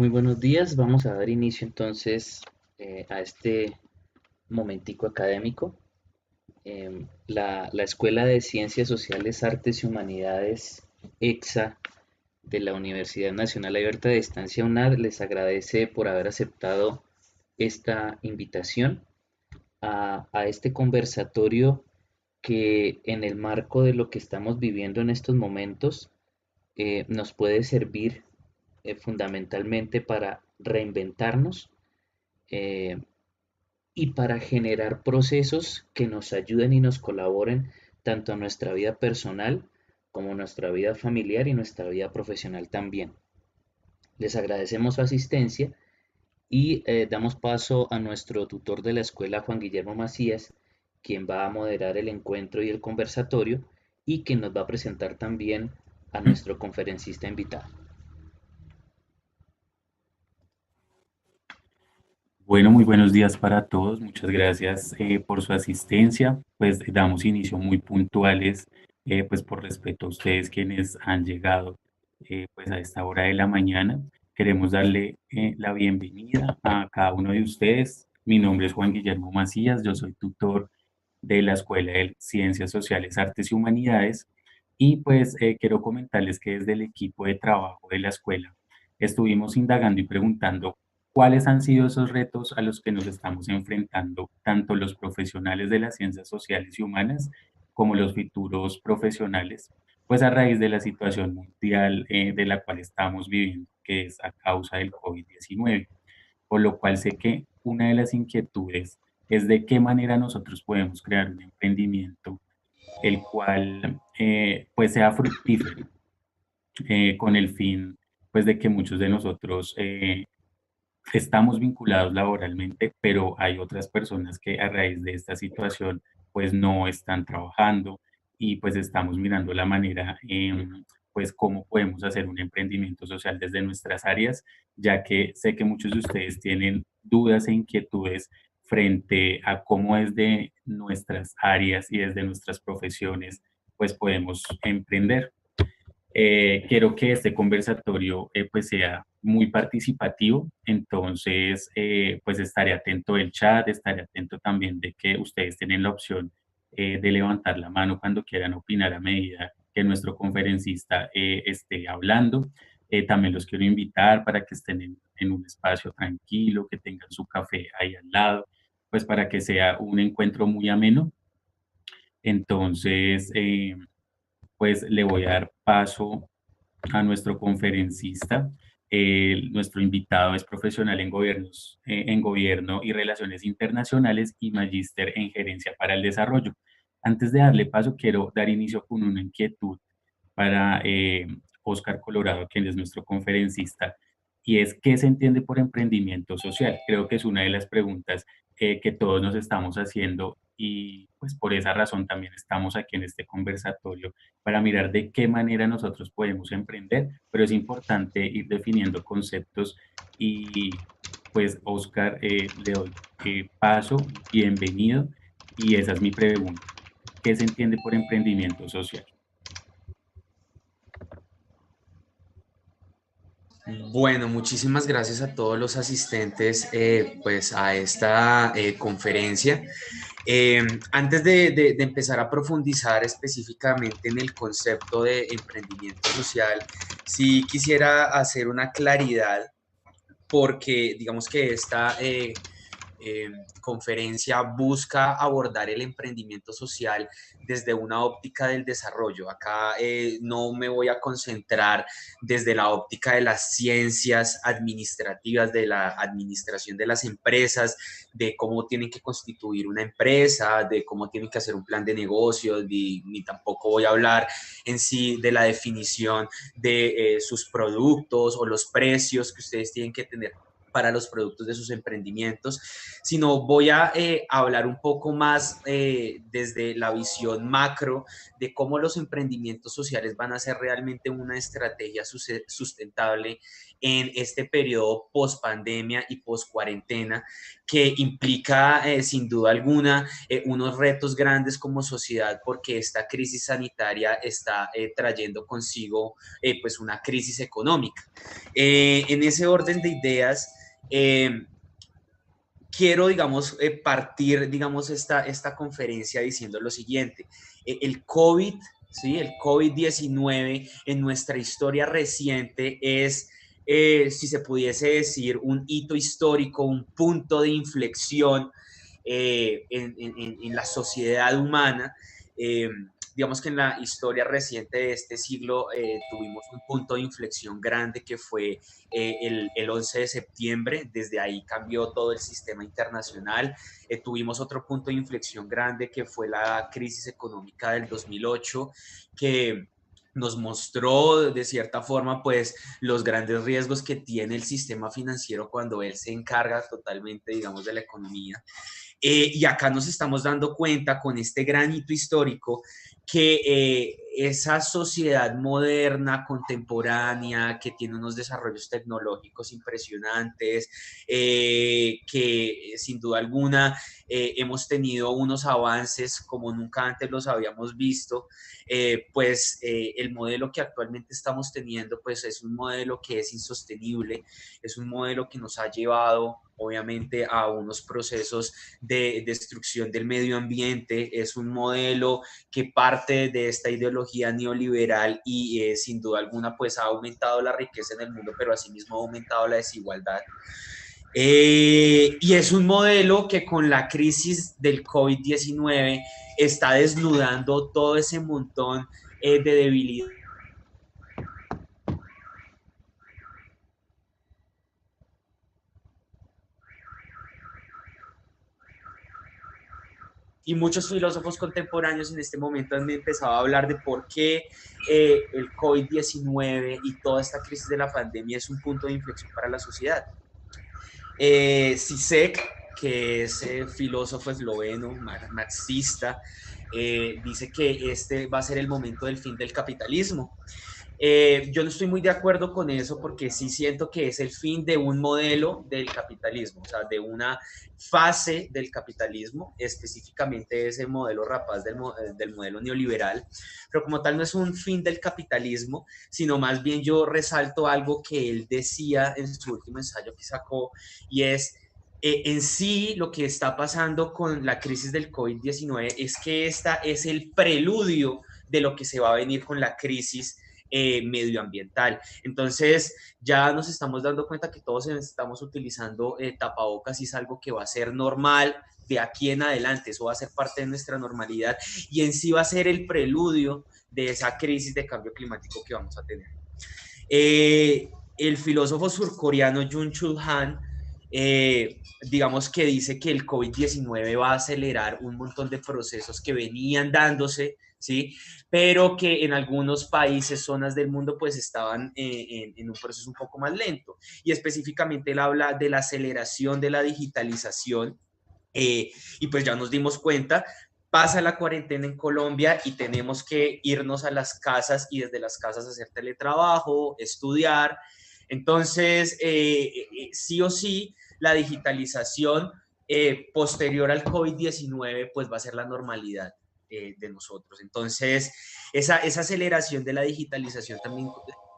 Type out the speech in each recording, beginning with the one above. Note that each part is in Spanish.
Muy buenos días, vamos a dar inicio entonces a este momentico académico. La Escuela de Ciencias Sociales, Artes y Humanidades, EXA, de la Universidad Nacional Abierta de Distancia UNAD, les agradece por haber aceptado esta invitación a este conversatorio que en el marco de lo que estamos viviendo en estos momentos nos puede servir fundamentalmente para reinventarnos eh, y para generar procesos que nos ayuden y nos colaboren tanto en nuestra vida personal como en nuestra vida familiar y nuestra vida profesional también. Les agradecemos su asistencia y damos paso a nuestro tutor de la escuela, Juan Guillermo Macías, quien va a moderar el encuentro y el conversatorio y quien nos va a presentar también a nuestro conferencista invitado. Bueno, muy buenos días para todos. Muchas gracias por su asistencia. Pues damos inicio muy puntuales, pues por respeto a ustedes quienes han llegado pues a esta hora de la mañana. Queremos darle la bienvenida a cada uno de ustedes. Mi nombre es Juan Guillermo Macías, yo soy tutor de la Escuela de Ciencias Sociales, Artes y Humanidades. Y pues quiero comentarles que desde el equipo de trabajo de la escuela estuvimos indagando y preguntando cuáles han sido esos retos a los que nos estamos enfrentando tanto los profesionales de las ciencias sociales y humanas como los futuros profesionales, pues a raíz de la situación mundial de la cual estamos viviendo, que es a causa del COVID-19, por lo cual sé que una de las inquietudes es de qué manera nosotros podemos crear un emprendimiento el cual pues sea fructífero con el fin pues de que muchos de nosotros estamos vinculados laboralmente, pero hay otras personas que a raíz de esta situación pues no están trabajando y pues estamos mirando la manera pues cómo podemos hacer un emprendimiento social desde nuestras áreas, ya que sé que muchos de ustedes tienen dudas e inquietudes frente a cómo desde nuestras áreas y desde nuestras profesiones pues podemos emprender. Quiero que este conversatorio pues sea muy participativo, entonces pues estaré atento del chat, estaré atento también de que ustedes tienen la opción de levantar la mano cuando quieran opinar a medida que nuestro conferencista esté hablando. También los quiero invitar para que estén en un espacio tranquilo, que tengan su café ahí al lado, pues para que sea un encuentro muy ameno. Entonces, pues le voy a dar paso a nuestro conferencista. Nuestro invitado es profesional en gobierno y relaciones internacionales y magíster en gerencia para el desarrollo. Antes de darle paso, quiero dar inicio con una inquietud para Oscar Colorado, quien es nuestro conferencista, y es ¿qué se entiende por emprendimiento social? Creo que es una de las preguntas que todos nos estamos haciendo y pues por esa razón también estamos aquí en este conversatorio para mirar de qué manera nosotros podemos emprender, pero es importante ir definiendo conceptos y pues Oscar, le doy paso, bienvenido, y esa es mi pregunta. ¿Qué se entiende por emprendimiento social? Bueno, muchísimas gracias a todos los asistentes pues a esta conferencia. Antes de empezar a profundizar específicamente en el concepto de emprendimiento social, sí quisiera hacer una claridad porque digamos que esta conferencia busca abordar el emprendimiento social desde una óptica del desarrollo. Acá no me voy a concentrar desde la óptica de las ciencias administrativas, de la administración de las empresas, de cómo tienen que constituir una empresa, de cómo tienen que hacer un plan de negocio, ni tampoco voy a hablar en sí de la definición de sus productos o los precios que ustedes tienen que tener para los productos de sus emprendimientos, sino voy a hablar un poco más desde la visión macro de cómo los emprendimientos sociales van a ser realmente una estrategia sustentable en este periodo post pandemia y post cuarentena que implica sin duda alguna unos retos grandes como sociedad, porque esta crisis sanitaria está trayendo consigo pues una crisis económica. En ese orden de ideas, quiero, digamos, partir, digamos, esta conferencia diciendo lo siguiente. El COVID, ¿sí? El COVID-19 en nuestra historia reciente es, si se pudiese decir, un hito histórico, un punto de inflexión en la sociedad humana. Digamos que en la historia reciente de este siglo tuvimos un punto de inflexión grande que fue el 11 de septiembre. Desde ahí cambió todo el sistema internacional. Tuvimos otro punto de inflexión grande que fue la crisis económica del 2008, que nos mostró de cierta forma pues los grandes riesgos que tiene el sistema financiero cuando él se encarga totalmente, digamos, de la economía. Y acá nos estamos dando cuenta con este gran hito histórico que esa sociedad moderna, contemporánea, que tiene unos desarrollos tecnológicos impresionantes, que sin duda alguna hemos tenido unos avances como nunca antes los habíamos visto, pues el modelo que actualmente estamos teniendo pues es un modelo que es insostenible, es un modelo que nos ha llevado obviamente a unos procesos de destrucción del medio ambiente, es un modelo que parte de esta ideología neoliberal y sin duda alguna pues ha aumentado la riqueza en el mundo, pero asimismo ha aumentado la desigualdad. Y es un modelo que con la crisis del COVID-19 está desnudando todo ese montón de debilidad. Y muchos filósofos contemporáneos en este momento han empezado a hablar de por qué el COVID-19 y toda esta crisis de la pandemia es un punto de inflexión para la sociedad. Zizek, que es filósofo esloveno, marxista, dice que este va a ser el momento del fin del capitalismo. Yo no estoy muy de acuerdo con eso porque sí siento que es el fin de un modelo del capitalismo, o sea, de una fase del capitalismo, específicamente ese modelo rapaz del modelo neoliberal, pero como tal no es un fin del capitalismo, sino más bien yo resalto algo que él decía en su último ensayo que sacó, y es en sí lo que está pasando con la crisis del COVID-19 es que esta es el preludio de lo que se va a venir con la crisis medioambiental. Entonces, ya nos estamos dando cuenta que todos estamos utilizando tapabocas y es algo que va a ser normal de aquí en adelante, eso va a ser parte de nuestra normalidad y en sí va a ser el preludio de esa crisis de cambio climático que vamos a tener. El filósofo surcoreano Jung Chul Han, digamos que dice que el COVID-19 va a acelerar un montón de procesos que venían dándose, ¿sí? Pero que en algunos países, zonas del mundo, pues estaban en un proceso un poco más lento. Y específicamente él habla de la aceleración de la digitalización. Y pues ya nos dimos cuenta, pasa la cuarentena en Colombia y tenemos que irnos a las casas y desde las casas hacer teletrabajo, estudiar. Entonces, sí o sí, la digitalización posterior al COVID-19 pues va a ser la normalidad de nosotros. Entonces, esa aceleración de la digitalización también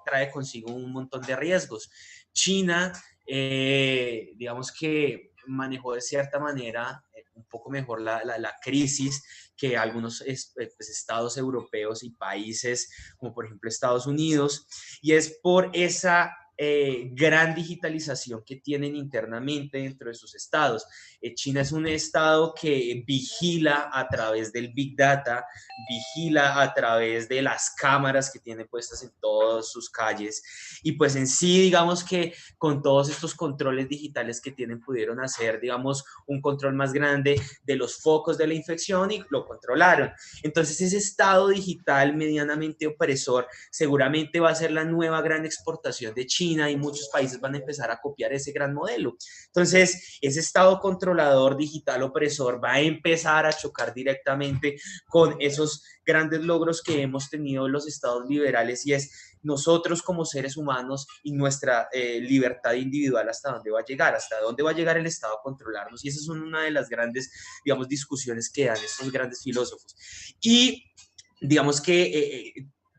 trae consigo un montón de riesgos. China, digamos que manejó de cierta manera un poco mejor la crisis que algunos pues, estados europeos y países como por ejemplo Estados Unidos, y es por esa gran digitalización que tienen internamente dentro de sus estados. China es un estado que vigila a través del Big Data, vigila a través de las cámaras que tiene puestas en todas sus calles, y pues en sí digamos que con todos estos controles digitales que tienen pudieron hacer digamos un control más grande de los focos de la infección y lo controlaron. Entonces ese estado digital medianamente opresor seguramente va a ser la nueva gran exportación de China China y muchos países van a empezar a copiar ese gran modelo. Entonces, ese Estado controlador, digital, opresor, va a empezar a chocar directamente con esos grandes logros que hemos tenido los estados liberales, y es nosotros como seres humanos y nuestra libertad individual, hasta dónde va a llegar, hasta dónde va a llegar el Estado a controlarnos. Y esa es una de las grandes, digamos, discusiones que dan estos grandes filósofos. Y digamos que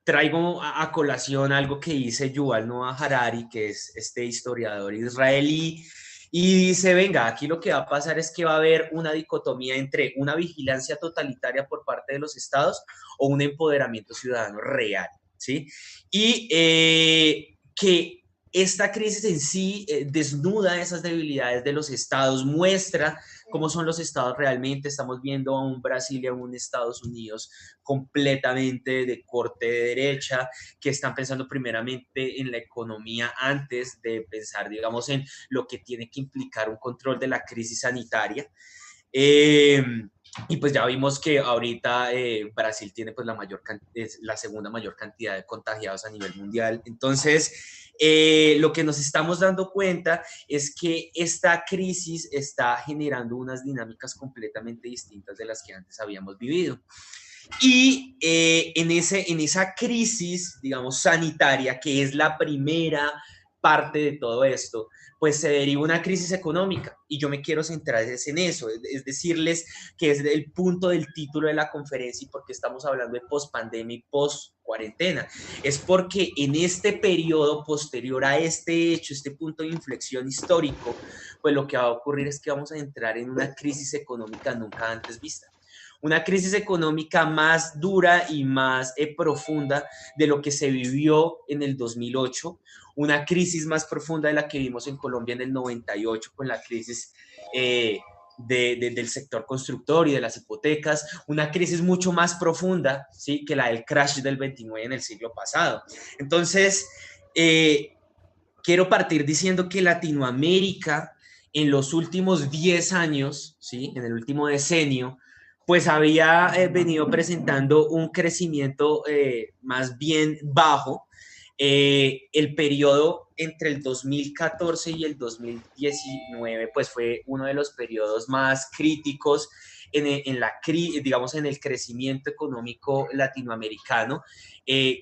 traigo a colación algo que dice Yuval Noah Harari, que es este historiador israelí, y dice, venga, aquí lo que va a pasar es que va a haber una dicotomía entre una vigilancia totalitaria por parte de los estados o un empoderamiento ciudadano real, ¿sí? Y que esta crisis en sí desnuda esas debilidades de los estados, muestra cómo son los estados realmente. Estamos viendo a un Brasil y a un Estados Unidos completamente de corte de derecha, que están pensando primeramente en la economía antes de pensar, digamos, en lo que tiene que implicar un control de la crisis sanitaria. Y pues ya vimos que ahorita Brasil tiene pues es la segunda mayor cantidad de contagiados a nivel mundial. Entonces, lo que nos estamos dando cuenta es que esta crisis está generando unas dinámicas completamente distintas de las que antes habíamos vivido. Y en esa crisis, digamos, sanitaria, que es la primera parte de todo esto, pues se deriva una crisis económica, y yo me quiero centrar en eso, es decirles que es el punto del título de la conferencia, y porque estamos hablando de post-pandemia y post-cuarentena, es porque en este periodo posterior a este hecho, este punto de inflexión histórico, pues lo que va a ocurrir es que vamos a entrar en una crisis económica nunca antes vista. Una crisis económica más dura y más profunda de lo que se vivió en el 2008, una crisis más profunda de la que vimos en Colombia en el 98 con la crisis del sector constructor y de las hipotecas, una crisis mucho más profunda, ¿sí?, que la del crash del 29 en el siglo pasado. Entonces, quiero partir diciendo que Latinoamérica en los últimos 10 años, ¿sí?, en el último decenio, pues había venido presentando un crecimiento más bien bajo. El periodo entre el 2014 y el 2019 pues fue uno de los periodos más críticos digamos, en el crecimiento económico latinoamericano.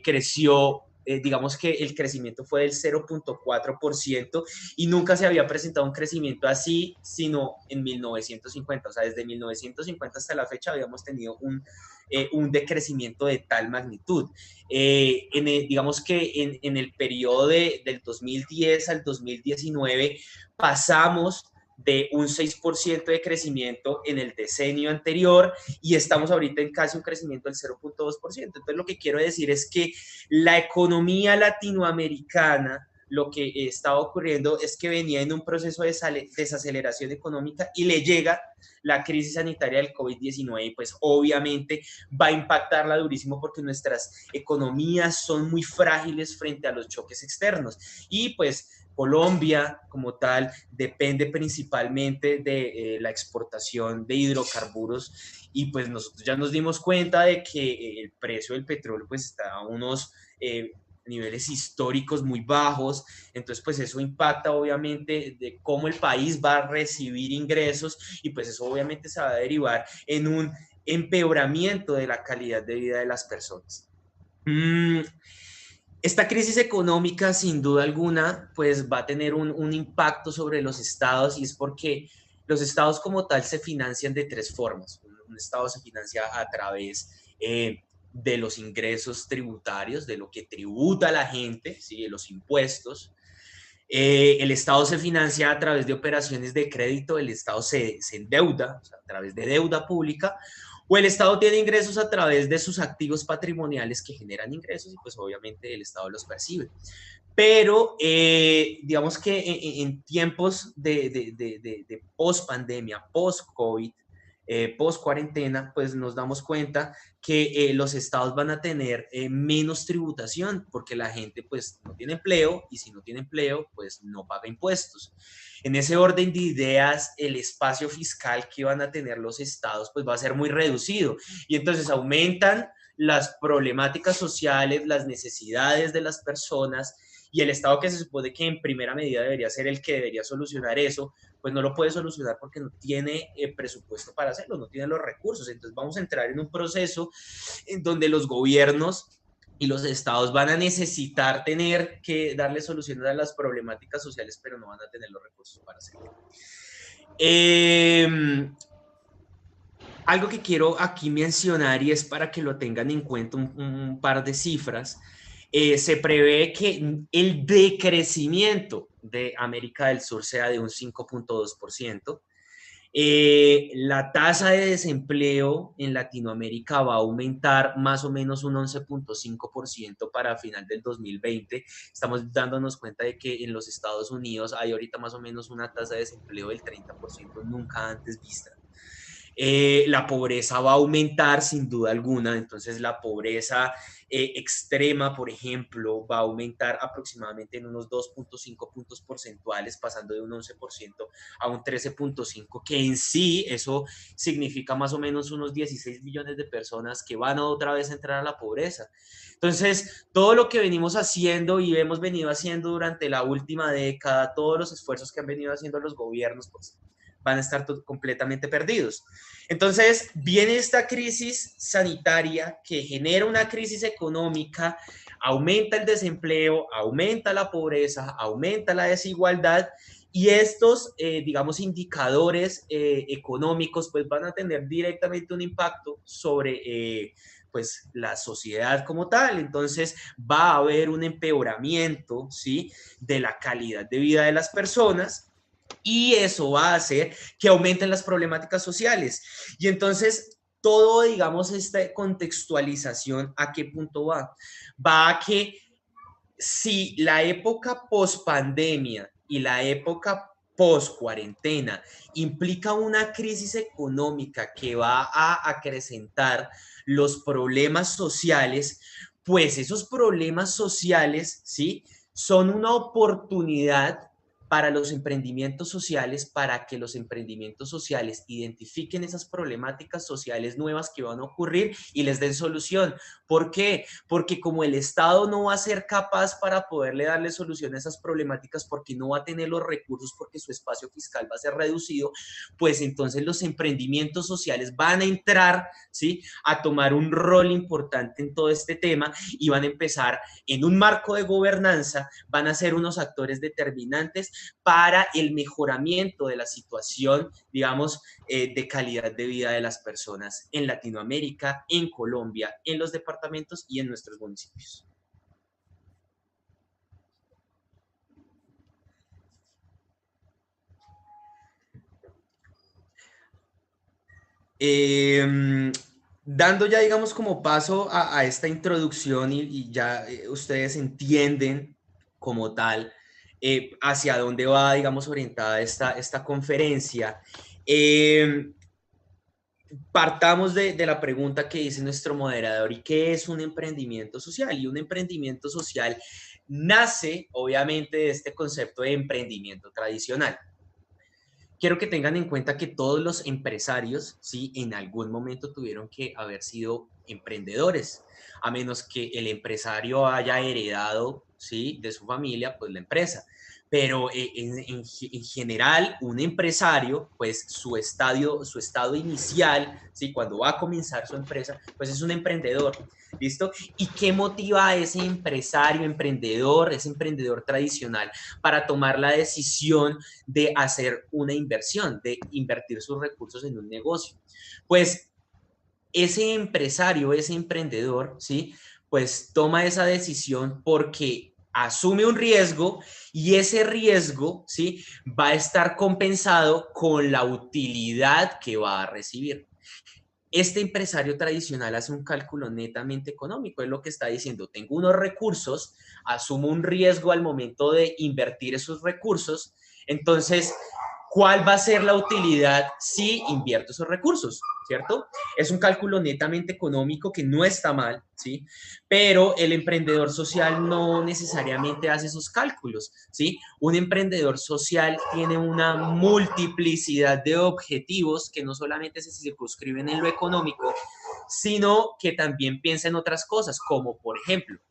Creció, digamos que el crecimiento fue del 0.4%, y nunca se había presentado un crecimiento así sino en 1950. O sea, desde 1950 hasta la fecha habíamos tenido un decrecimiento de tal magnitud. Digamos que en el periodo del 2010 al 2019 pasamos de un 6% de crecimiento en el decenio anterior, y estamos ahorita en casi un crecimiento del 0.2%. Entonces, lo que quiero decir es que la economía latinoamericana, lo que estaba ocurriendo es que venía en un proceso de desaceleración económica, y le llega la crisis sanitaria del COVID-19, y pues obviamente va a impactarla durísimo, porque nuestras economías son muy frágiles frente a los choques externos. Y pues Colombia como tal depende principalmente de la exportación de hidrocarburos, y pues nosotros ya nos dimos cuenta de que el precio del petróleo pues está a unos niveles históricos muy bajos. Entonces pues eso impacta obviamente de cómo el país va a recibir ingresos, y pues eso obviamente se va a derivar en un empeoramiento de la calidad de vida de las personas. Esta crisis económica, sin duda alguna, pues va a tener un impacto sobre los estados, y es porque los estados como tal se financian de tres formas. Un estado se financia a través de los ingresos tributarios, de lo que tributa la gente, ¿sí?, de los impuestos. El Estado se financia a través de operaciones de crédito, el Estado se endeuda, o sea, a través de deuda pública, o el Estado tiene ingresos a través de sus activos patrimoniales que generan ingresos, y pues obviamente el Estado los percibe. Pero digamos que en tiempos de post-pandemia, post-COVID, post-cuarentena, pues nos damos cuenta que los estados van a tener menos tributación, porque la gente pues no tiene empleo, y si no tiene empleo pues no paga impuestos. En ese orden de ideas, el espacio fiscal que van a tener los estados pues va a ser muy reducido, y entonces aumentan las problemáticas sociales, las necesidades de las personas, y el Estado, que se supone que en primera medida debería ser el que debería solucionar eso, pues no lo puede solucionar porque no tiene presupuesto para hacerlo, no tiene los recursos. Entonces vamos a entrar en un proceso en donde los gobiernos y los estados van a necesitar tener que darle soluciones a las problemáticas sociales, pero no van a tener los recursos para hacerlo. Algo que quiero aquí mencionar, y es para que lo tengan en cuenta un par de cifras, se prevé que el decrecimiento de América del Sur sea de un 5.2%. La tasa de desempleo en Latinoamérica va a aumentar más o menos un 11.5% para final del 2020. Estamos dándonos cuenta de que en los Estados Unidos hay ahorita más o menos una tasa de desempleo del 30%, nunca antes vista. La pobreza va a aumentar sin duda alguna, entonces la pobreza extrema, por ejemplo, va a aumentar aproximadamente en unos 2.5 puntos porcentuales, pasando de un 11% a un 13.5%, que en sí eso significa más o menos unos 16 millones de personas que van a otra vez entrar a la pobreza. Entonces, todo lo que venimos haciendo y hemos venido haciendo durante la última década, todos los esfuerzos que han venido haciendo los gobiernos, pues van a estar completamente perdidos. Entonces, viene esta crisis sanitaria que genera una crisis económica, aumenta el desempleo, aumenta la pobreza, aumenta la desigualdad, y estos, digamos, indicadores económicos, pues van a tener directamente un impacto sobre pues la sociedad como tal. Entonces va a haber un empeoramiento, ¿sí?, de la calidad de vida de las personas, y eso va a hacer que aumenten las problemáticas sociales. Y entonces todo, digamos, esta contextualización, ¿a qué punto va? Va a que si la época post pandemia y la época post cuarentena implica una crisis económica que va a acrecentar los problemas sociales, pues esos problemas sociales, ¿sí?, son una oportunidad para los emprendimientos sociales, para que los emprendimientos sociales identifiquen esas problemáticas sociales nuevas que van a ocurrir y les den solución. ¿Por qué? Porque como el Estado no va a ser capaz para poderle darle solución a esas problemáticas, porque no va a tener los recursos, porque su espacio fiscal va a ser reducido, pues entonces los emprendimientos sociales van a entrar, ¿sí?, a tomar un rol importante en todo este tema, y van a empezar en un marco de gobernanza, van a ser unos actores determinantes para el mejoramiento de la situación, digamos, de calidad de vida de las personas en Latinoamérica, en Colombia, en los departamentos y en nuestros municipios. Dando ya, digamos, como paso a esta introducción, y ya ustedes entienden como tal hacia dónde va, digamos, orientada esta conferencia. Partamos de la pregunta que dice nuestro moderador: ¿y qué es un emprendimiento social? Y un emprendimiento social nace, obviamente, de este concepto de emprendimiento tradicional. Quiero que tengan en cuenta que todos los empresarios, ¿sí?, en algún momento tuvieron que haber sido emprendedores, a menos que el empresario haya heredado, ¿sí?, de su familia, pues la empresa. Pero en general, un empresario, pues su estado inicial, ¿sí?, cuando va a comenzar su empresa, pues es un emprendedor. ¿Listo? ¿Y qué motiva a ese empresario, ese emprendedor tradicional, para tomar la decisión de hacer una inversión, de invertir sus recursos en un negocio? Pues ese empresario, ese emprendedor, ¿sí?, pues toma esa decisión porque asume un riesgo, y ese riesgo, ¿sí?, va a estar compensado con la utilidad que va a recibir. Este empresario tradicional hace un cálculo netamente económico, es lo que está diciendo: tengo unos recursos, asumo un riesgo al momento de invertir esos recursos, entonces, ¿cuál va a ser la utilidad si invierto esos recursos? ¿Cierto? Es un cálculo netamente económico que no está mal, ¿sí? Pero el emprendedor social no necesariamente hace esos cálculos, ¿sí? Un emprendedor social tiene una multiplicidad de objetivos que no solamente se circunscriben en lo económico, sino que también piensa en otras cosas, como por ejemplo,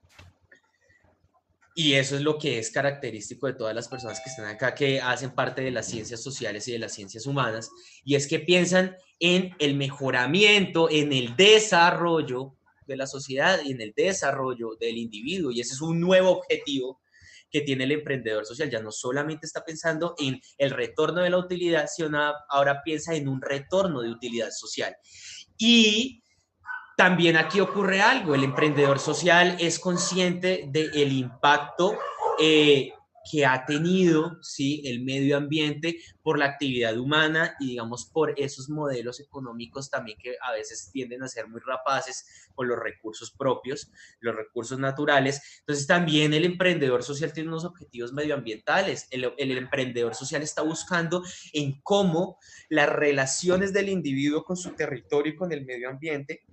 Y eso es lo que es característico de todas las personas que están acá, que hacen parte de las ciencias sociales y de las ciencias humanas, y es que piensan en el mejoramiento, en el desarrollo de la sociedad y en el desarrollo del individuo. Y ese es un nuevo objetivo que tiene el emprendedor social. Ya no solamente está pensando en el retorno de la utilidad, sino ahora piensa en un retorno de utilidad social. Y también aquí ocurre algo, el emprendedor social es consciente del impacto que ha tenido, ¿sí?, el medio ambiente por la actividad humana y digamos por esos modelos económicos también que a veces tienden a ser muy rapaces con los recursos propios, los recursos naturales. Entonces también el emprendedor social tiene unos objetivos medioambientales. El emprendedor social está buscando en cómo las relaciones del individuo con su territorio y con el medio ambiente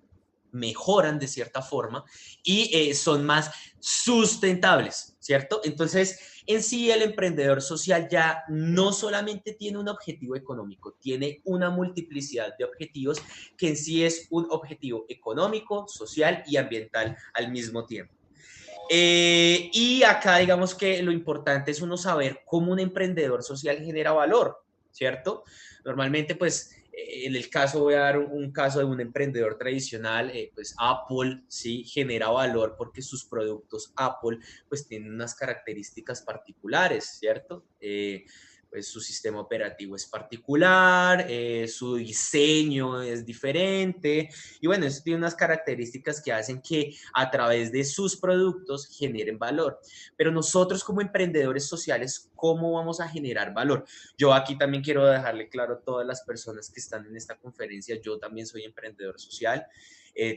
mejoran de cierta forma y son más sustentables, ¿cierto? Entonces, en sí el emprendedor social ya no solamente tiene un objetivo económico, tiene una multiplicidad de objetivos que en sí es un objetivo económico, social y ambiental al mismo tiempo. Y acá digamos que lo importante es uno saber cómo un emprendedor social genera valor, ¿cierto? Normalmente, pues, en el caso, voy a dar un caso de un emprendedor tradicional, pues Apple, sí, genera valor porque sus productos Apple, pues, tienen unas características particulares, ¿cierto? Pues su sistema operativo es particular, su diseño es diferente, y bueno, eso tiene unas características que hacen que a través de sus productos generen valor. Pero nosotros como emprendedores sociales, ¿cómo vamos a generar valor? Yo aquí también quiero dejarle claro a todas las personas que están en esta conferencia, yo también soy emprendedor social.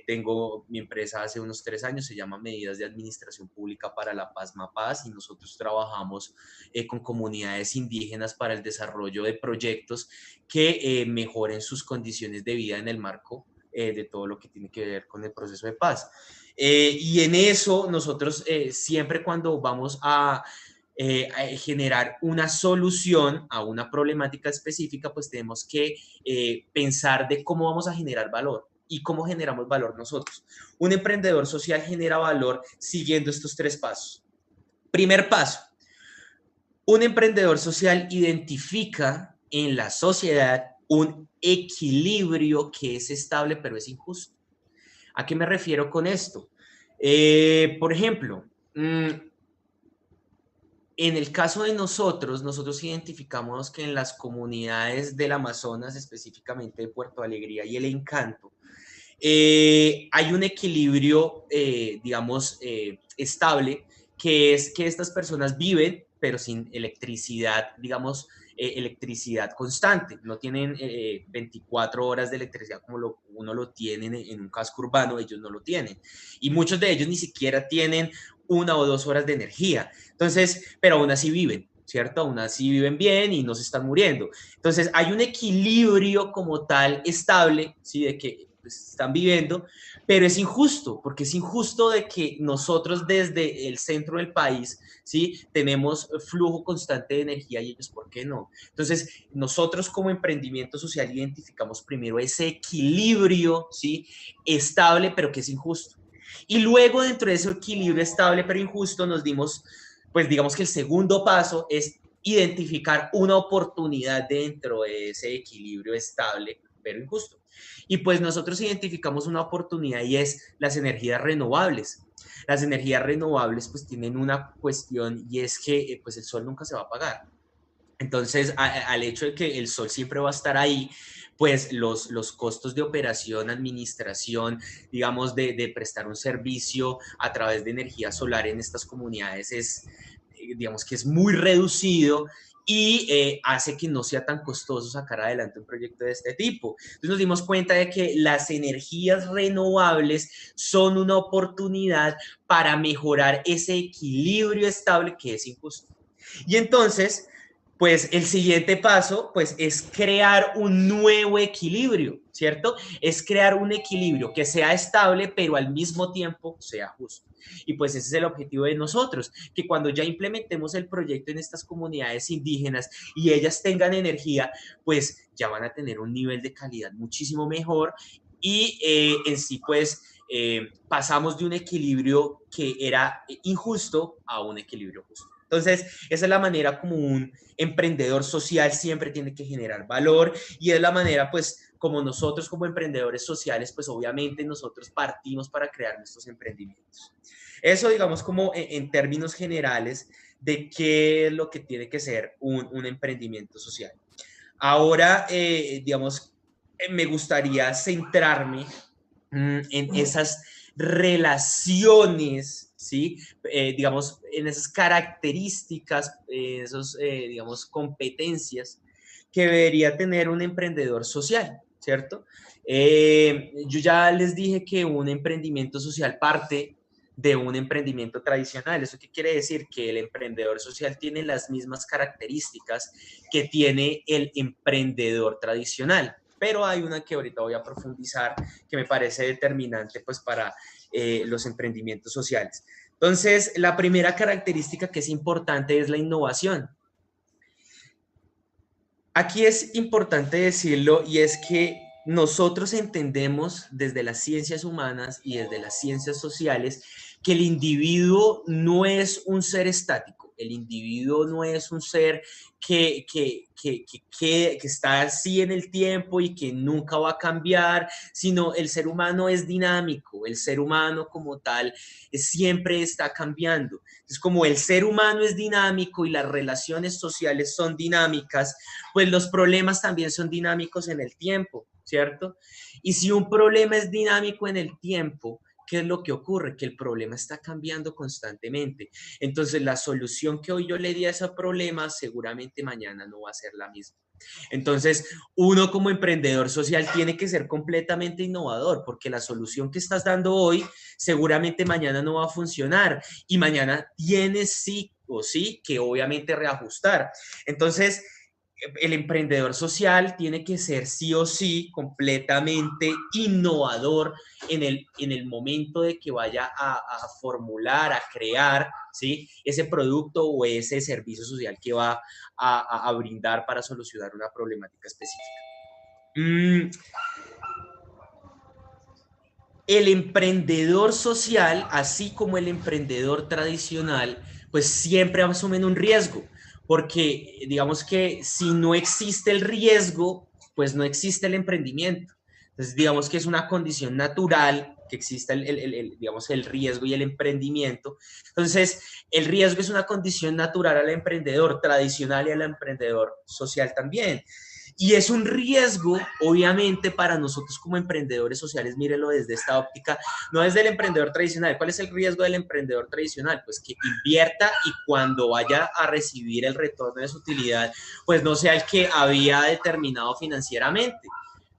Tengo mi empresa hace unos 3 años, se llama Medidas de Administración Pública para la Paz MAPAZ, y nosotros trabajamos con comunidades indígenas para el desarrollo de proyectos que mejoren sus condiciones de vida en el marco de todo lo que tiene que ver con el proceso de paz. Y en eso nosotros siempre cuando vamos a generar una solución a una problemática específica, pues tenemos que pensar de cómo vamos a generar valor y cómo generamos valor nosotros. Un emprendedor social genera valor siguiendo estos 3 pasos. Primer paso, un emprendedor social identifica en la sociedad un equilibrio que es estable pero es injusto. ¿A qué me refiero con esto? Por ejemplo, en el caso de nosotros identificamos que en las comunidades del Amazonas, específicamente de Puerto Alegría y El Encanto, hay un equilibrio, digamos, estable, que es que estas personas viven, pero sin electricidad, digamos, electricidad constante. No tienen 24 horas de electricidad como uno lo tiene en un casco urbano, ellos no lo tienen. Y muchos de ellos ni siquiera tienen 1 o 2 horas de energía. Entonces, pero aún así viven, ¿cierto? Aún así viven bien y no se están muriendo. Entonces, hay un equilibrio como tal estable, ¿sí? De que pues, están viviendo, pero es injusto, porque es injusto de que nosotros desde el centro del país, ¿sí?, tenemos flujo constante de energía y ellos, ¿por qué no? Entonces, nosotros como emprendimiento social identificamos primero ese equilibrio, ¿sí?, estable, pero que es injusto. Y luego dentro de ese equilibrio estable, pero injusto, nos dimos, pues digamos que el segundo paso es identificar una oportunidad dentro de ese equilibrio estable, pero injusto. Y pues nosotros identificamos una oportunidad y es las energías renovables. Las energías renovables pues tienen una cuestión y es que pues el sol nunca se va a apagar. Entonces, al hecho de que el sol siempre va a estar ahí, pues los costos de operación, administración, digamos, de prestar un servicio a través de energía solar en estas comunidades es, digamos que es muy reducido y hace que no sea tan costoso sacar adelante un proyecto de este tipo. Entonces nos dimos cuenta de que las energías renovables son una oportunidad para mejorar ese equilibrio estable que es injusto. Y entonces, pues el siguiente paso, pues es crear un nuevo equilibrio, ¿cierto? Es crear un equilibrio que sea estable, pero al mismo tiempo sea justo. Y pues ese es el objetivo de nosotros, que cuando ya implementemos el proyecto en estas comunidades indígenas y ellas tengan energía, pues ya van a tener un nivel de calidad muchísimo mejor y en sí, pues pasamos de un equilibrio que era injusto a un equilibrio justo. Entonces, esa es la manera como un emprendedor social siempre tiene que generar valor y es la manera, pues, como nosotros como emprendedores sociales, pues obviamente nosotros partimos para crear nuestros emprendimientos. Eso, digamos, como en términos generales de qué es lo que tiene que ser un emprendimiento social. Ahora, digamos, me gustaría centrarme en esas relaciones, ¿sí? Digamos, en esas características, esos, digamos, competencias que debería tener un emprendedor social, ¿cierto? Yo ya les dije que un emprendimiento social parte de un emprendimiento tradicional. ¿Eso qué quiere decir? Que el emprendedor social tiene las mismas características que tiene el emprendedor tradicional. Pero hay una que ahorita voy a profundizar que me parece determinante pues para los emprendimientos sociales. Entonces, la primera característica que es importante es la innovación. Aquí es importante decirlo y es que nosotros entendemos desde las ciencias humanas y desde las ciencias sociales que el individuo no es un ser estático, el individuo no es un ser que está así en el tiempo y que nunca va a cambiar, sino el ser humano es dinámico, el ser humano como tal siempre está cambiando. Entonces, como el ser humano es dinámico y las relaciones sociales son dinámicas, pues los problemas también son dinámicos en el tiempo, ¿cierto? Y si un problema es dinámico en el tiempo, ¿qué es lo que ocurre? Que el problema está cambiando constantemente. Entonces, la solución que hoy yo le di a ese problema, seguramente mañana no va a ser la misma. Entonces, uno como emprendedor social tiene que ser completamente innovador, porque la solución que estás dando hoy, seguramente mañana no va a funcionar y mañana tienes sí o sí que obviamente reajustar. Entonces, el emprendedor social tiene que ser sí o sí completamente innovador en el momento de que vaya a formular, a crear, ¿sí? Ese producto o ese servicio social que va a brindar para solucionar una problemática específica. El emprendedor social, así como el emprendedor tradicional, pues siempre asumen un riesgo, porque digamos que si no existe el riesgo, pues no existe el emprendimiento. Entonces, digamos que es una condición natural que exista digamos, el riesgo y el emprendimiento. Entonces, el riesgo es una condición natural al emprendedor tradicional y al emprendedor social también. Y es un riesgo, obviamente, para nosotros como emprendedores sociales, mírenlo desde esta óptica, no desde el emprendedor tradicional. ¿Cuál es el riesgo del emprendedor tradicional? Pues que invierta y cuando vaya a recibir el retorno de su utilidad, pues no sea el que había determinado financieramente.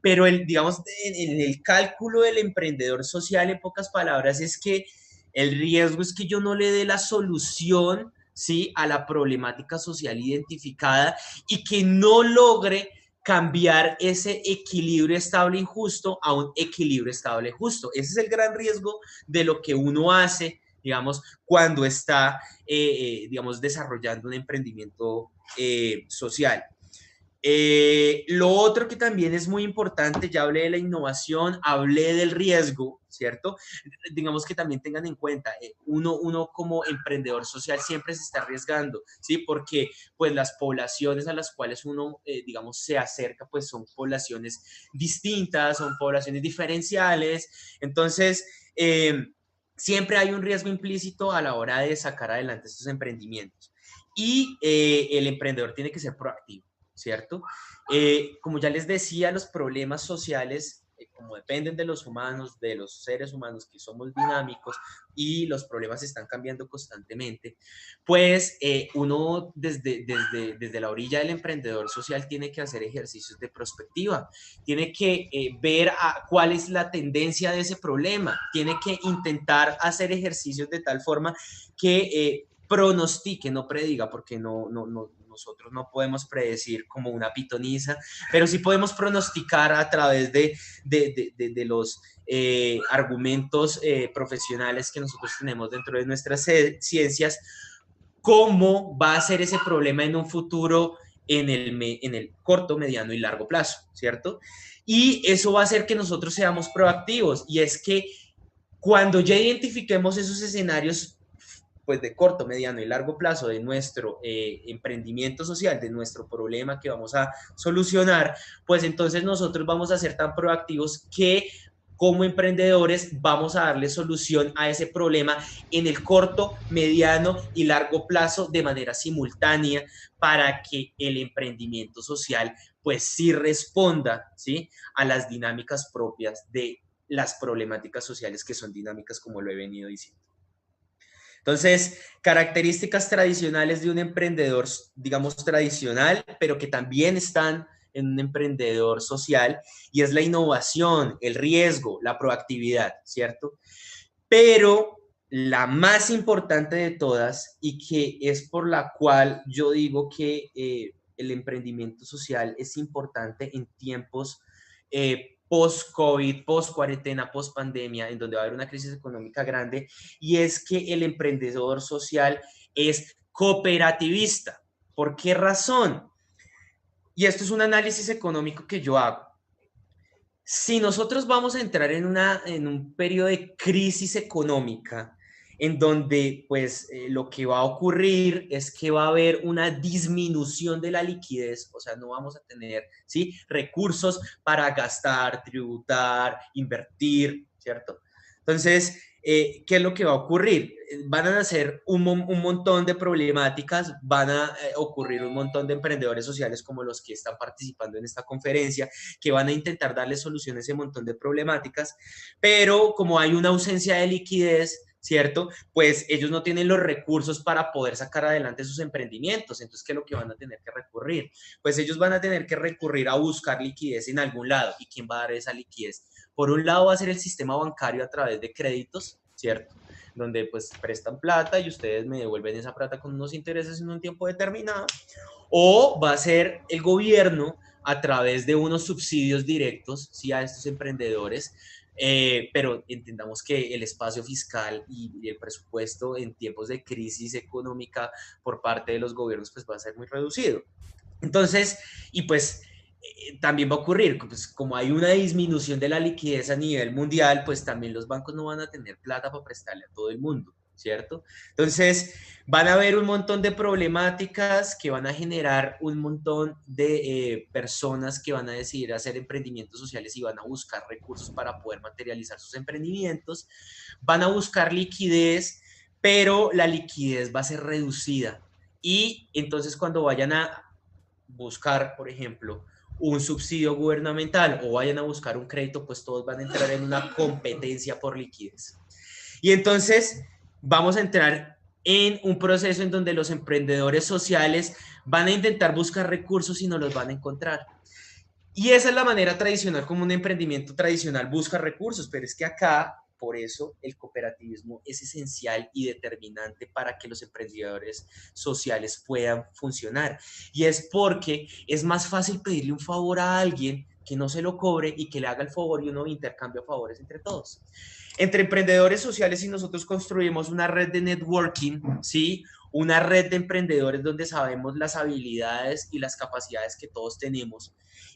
Pero digamos, en el cálculo del emprendedor social, en pocas palabras, es que el riesgo es que yo no le dé la solución, ¿sí?, a la problemática social identificada y que no logre cambiar ese equilibrio estable injusto a un equilibrio estable justo. Ese es el gran riesgo de lo que uno hace, digamos, cuando está, digamos, desarrollando un emprendimiento social. Lo otro que también es muy importante, ya hablé de la innovación, hablé del riesgo, ¿cierto? Digamos que también tengan en cuenta, uno como emprendedor social siempre se está arriesgando, ¿sí? Porque pues las poblaciones a las cuales uno, digamos, se acerca, pues son poblaciones distintas, son poblaciones diferenciales, entonces siempre hay un riesgo implícito a la hora de sacar adelante estos emprendimientos. Y el emprendedor tiene que ser proactivo, ¿cierto? Como ya les decía, los problemas sociales, como dependen de los humanos, de los seres humanos que somos dinámicos y los problemas están cambiando constantemente, pues uno desde la orilla del emprendedor social tiene que hacer ejercicios de prospectiva, tiene que ver cuál es la tendencia de ese problema, tiene que intentar hacer ejercicios de tal forma que pronostique, no prediga, porque nosotros no podemos predecir como una pitonisa, pero sí podemos pronosticar a través de los argumentos profesionales que nosotros tenemos dentro de nuestras ciencias, cómo va a ser ese problema en un futuro en el corto, mediano y largo plazo, ¿cierto? Y eso va a hacer que nosotros seamos proactivos, y es que Cuando ya identifiquemos esos escenarios, pues de corto, mediano y largo plazo de nuestro emprendimiento social, de nuestro problema que vamos a solucionar, pues entonces nosotros vamos a ser tan proactivos que como emprendedores vamos a darle solución a ese problema en el corto, mediano y largo plazo de manera simultánea para que el emprendimiento social pues sí responda, ¿sí?, a las dinámicas propias de las problemáticas sociales que son dinámicas como lo he venido diciendo. Entonces, características tradicionales de un emprendedor, digamos, tradicional, pero que también están en un emprendedor social, y es la innovación, el riesgo, la proactividad, ¿cierto? Pero la más importante de todas, y que es por la cual yo digo que el emprendimiento social es importante en tiempos post-COVID, post-cuarentena, post-pandemia, en donde va a haber una crisis económica grande, y es que el emprendedor social es cooperativista. ¿Por qué razón? Y esto es un análisis económico que yo hago. Si nosotros vamos a entrar en un periodo de crisis económica, en donde pues lo que va a ocurrir es que va a haber una disminución de la liquidez, o sea, no vamos a tener, ¿sí?, recursos para gastar, tributar, invertir, ¿cierto? Entonces, ¿qué es lo que va a ocurrir? Van a nacer un montón de problemáticas, van a ocurrir un montón de emprendedores sociales como los que están participando en esta conferencia, que van a intentar darle solución a ese montón de problemáticas, pero como hay una ausencia de liquidez, ¿cierto? Pues ellos no tienen los recursos para poder sacar adelante sus emprendimientos. Entonces, ¿qué es lo que van a tener que recurrir? Pues ellos van a tener que recurrir a buscar liquidez en algún lado. ¿Y quién va a dar esa liquidez? Por un lado va a ser el sistema bancario a través de créditos, ¿cierto?, donde pues prestan plata y ustedes me devuelven esa plata con unos intereses en un tiempo determinado. O va a ser el gobierno a través de unos subsidios directos, ¿sí?, a estos emprendedores, pero entendamos que el espacio fiscal y el presupuesto en tiempos de crisis económica por parte de los gobiernos pues va a ser muy reducido. Entonces, y pues también va a ocurrir, pues como hay una disminución de la liquidez a nivel mundial, pues también los bancos no van a tener plata para prestarle a todo el mundo, ¿cierto? Entonces, van a haber un montón de problemáticas que van a generar un montón de personas que van a decidir hacer emprendimientos sociales y van a buscar recursos para poder materializar sus emprendimientos, van a buscar liquidez, pero la liquidez va a ser reducida. Y entonces cuando vayan a buscar, por ejemplo, un subsidio gubernamental o vayan a buscar un crédito, pues todos van a entrar en una competencia por liquidez. Y entonces vamos a entrar en un proceso en donde los emprendedores sociales van a intentar buscar recursos y no los van a encontrar. Y esa es la manera tradicional como un emprendimiento tradicional busca recursos, pero es que acá, por eso, el cooperativismo es esencial y determinante para que los emprendedores sociales puedan funcionar. Y es porque es más fácil pedirle un favor a alguien que no se lo cobre y que le haga el favor y uno intercambia favores entre todos. Entre emprendedores sociales y nosotros construimos una red de networking, ¿sí?, una red de emprendedores donde sabemos las habilidades y las capacidades que todos tenemos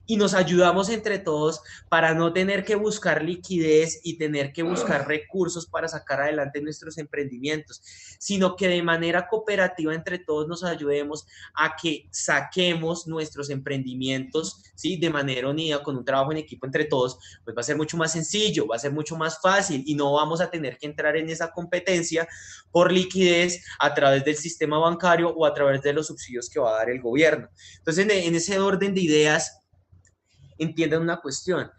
y nos ayudamos entre todos para no tener que buscar liquidez y tener que buscar recursos para sacar adelante nuestros emprendimientos, sino que de manera cooperativa entre todos nos ayudemos a que saquemos nuestros emprendimientos, ¿sí?, de manera unida, con un trabajo en equipo entre todos, pues va a ser mucho más sencillo, va a ser mucho más fácil y no vamos a tener que entrar en esa competencia por liquidez a través del sistema bancario o a través de los subsidios que va a dar el gobierno. Entonces, en ese orden de ideas, entiendan una cuestión: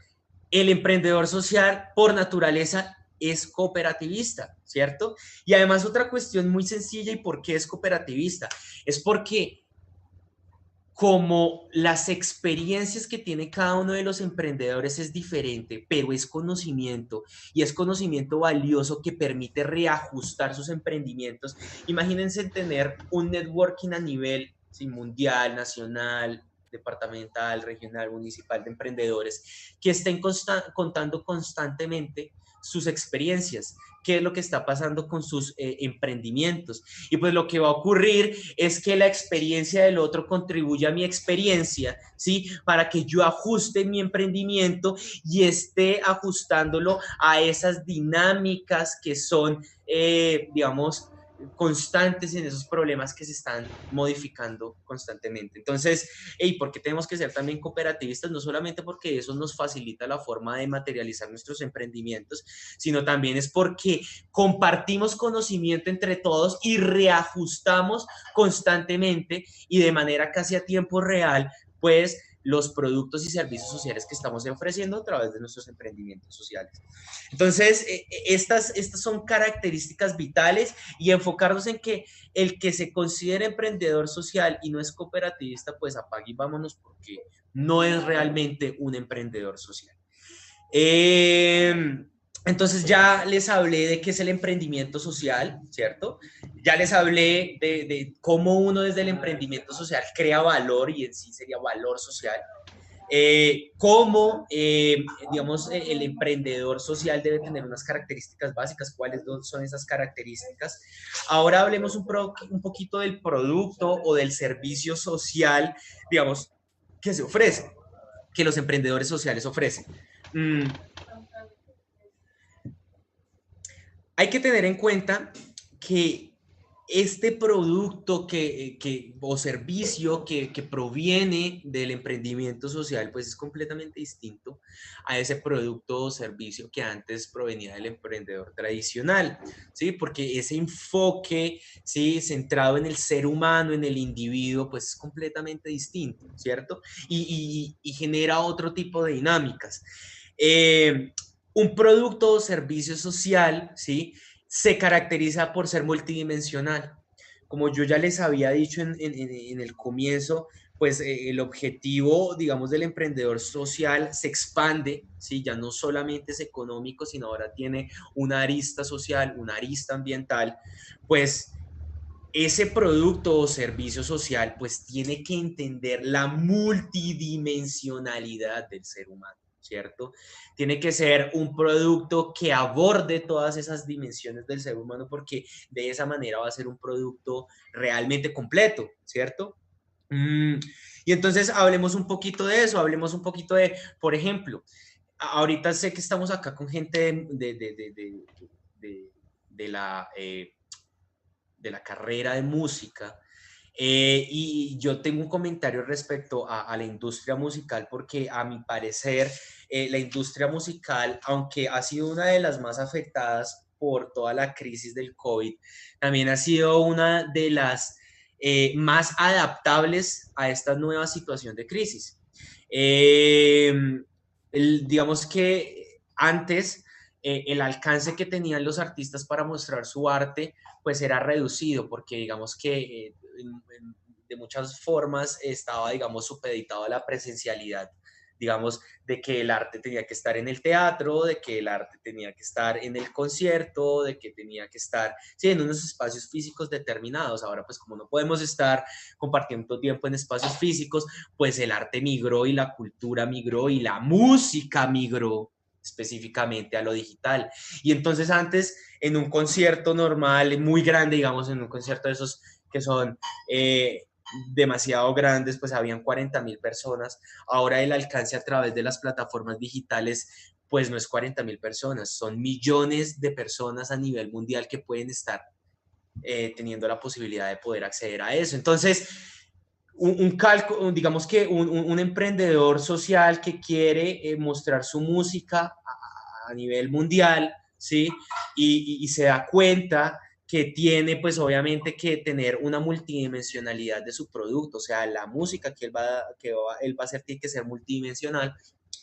el emprendedor social por naturaleza es cooperativista, ¿cierto? Y además otra cuestión muy sencilla, ¿y por qué es cooperativista? Es porque como las experiencias que tiene cada uno de los emprendedores es diferente, pero es conocimiento y es conocimiento valioso que permite reajustar sus emprendimientos. Imagínense tener un networking a nivel, sí, mundial, nacional, departamental, regional, municipal, de emprendedores que estén contando constantemente sus experiencias, qué es lo que está pasando con sus emprendimientos. Y pues lo que va a ocurrir es que la experiencia del otro contribuye a mi experiencia, ¿sí? Para que yo ajuste mi emprendimiento y esté ajustándolo a esas dinámicas que son, digamos, constantes en esos problemas que se están modificando constantemente. Entonces, ¿por qué tenemos que ser también cooperativistas? No solamente porque eso nos facilita la forma de materializar nuestros emprendimientos, sino también es porque compartimos conocimiento entre todos y reajustamos constantemente y de manera casi a tiempo real, pues, los productos y servicios sociales que estamos ofreciendo a través de nuestros emprendimientos sociales. Entonces, estas son características vitales y enfocarnos en que el que se considere emprendedor social y no es cooperativista, pues apague y vámonos porque no es realmente un emprendedor social. Entonces ya les hablé de qué es el emprendimiento social, ¿cierto? Ya les hablé de cómo uno desde el emprendimiento social crea valor y en sí sería valor social. Cómo, digamos, el emprendedor social debe tener unas características básicas. ¿Cuáles son esas características? Ahora hablemos un poquito del producto o del servicio social, digamos, que se ofrece, que los emprendedores sociales ofrecen. Hay que tener en cuenta que este producto o servicio que proviene del emprendimiento social, pues es completamente distinto a ese producto o servicio que antes provenía del emprendedor tradicional, ¿sí? Porque ese enfoque, ¿sí? Centrado en el ser humano, en el individuo, pues es completamente distinto, ¿cierto? Y genera otro tipo de dinámicas. Un producto o servicio social, ¿sí? Se caracteriza por ser multidimensional. Como yo ya les había dicho en el comienzo, pues el objetivo, digamos, del emprendedor social se expande, ¿sí? Ya no solamente es económico, sino ahora tiene una arista social, una arista ambiental, pues ese producto o servicio social, pues tiene que entender la multidimensionalidad del ser humano, ¿cierto? Tiene que ser un producto que aborde todas esas dimensiones del ser humano porque de esa manera va a ser un producto realmente completo, ¿cierto? Y entonces hablemos un poquito de eso, hablemos un poquito de, por ejemplo, ahorita sé que estamos acá con gente de la carrera de música. Y yo tengo un comentario respecto a la industria musical porque a mi parecer la industria musical, aunque ha sido una de las más afectadas por toda la crisis del COVID, también ha sido una de las más adaptables a esta nueva situación de crisis. Digamos que antes el alcance que tenían los artistas para mostrar su arte pues era reducido porque digamos que de muchas formas estaba, digamos, supeditado a la presencialidad, digamos, de que el arte tenía que estar en el teatro, de que el arte tenía que estar en el concierto, de que tenía que estar, sí, en unos espacios físicos determinados. Ahora, pues como no podemos estar compartiendo tiempo en espacios físicos, pues el arte migró y la cultura migró y la música migró específicamente a lo digital. Y entonces antes, en un concierto normal, muy grande, digamos, en un concierto de esos que son demasiado grandes, pues habían 40,000 personas. Ahora el alcance a través de las plataformas digitales, pues no es 40,000 personas, son millones de personas a nivel mundial que pueden estar teniendo la posibilidad de poder acceder a eso. Entonces, digamos que un emprendedor social que quiere mostrar su música a nivel mundial, ¿sí? Y se da cuenta que tiene pues obviamente que tener una multidimensionalidad de su producto, o sea, la música que él va a hacer tiene que ser multidimensional,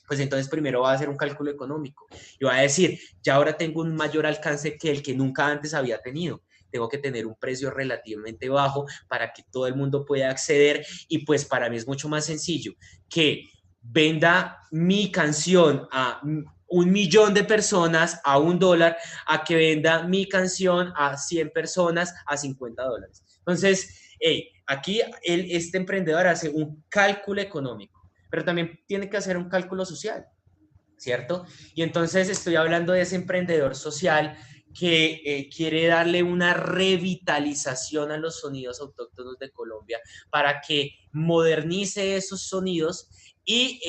pues entonces primero va a hacer un cálculo económico y va a decir, ya ahora tengo un mayor alcance que el que nunca antes había tenido. Tengo que tener un precio relativamente bajo para que todo el mundo pueda acceder y pues para mí es mucho más sencillo que venda mi canción a 1,000,000 de personas a $1 a que venda mi canción a 100 personas a $50. Entonces, aquí este emprendedor hace un cálculo económico, pero también tiene que hacer un cálculo social. ¿cierto? Y entonces estoy hablando de ese emprendedor social que quiere darle una revitalización a los sonidos autóctonos de Colombia para que modernice esos sonidos y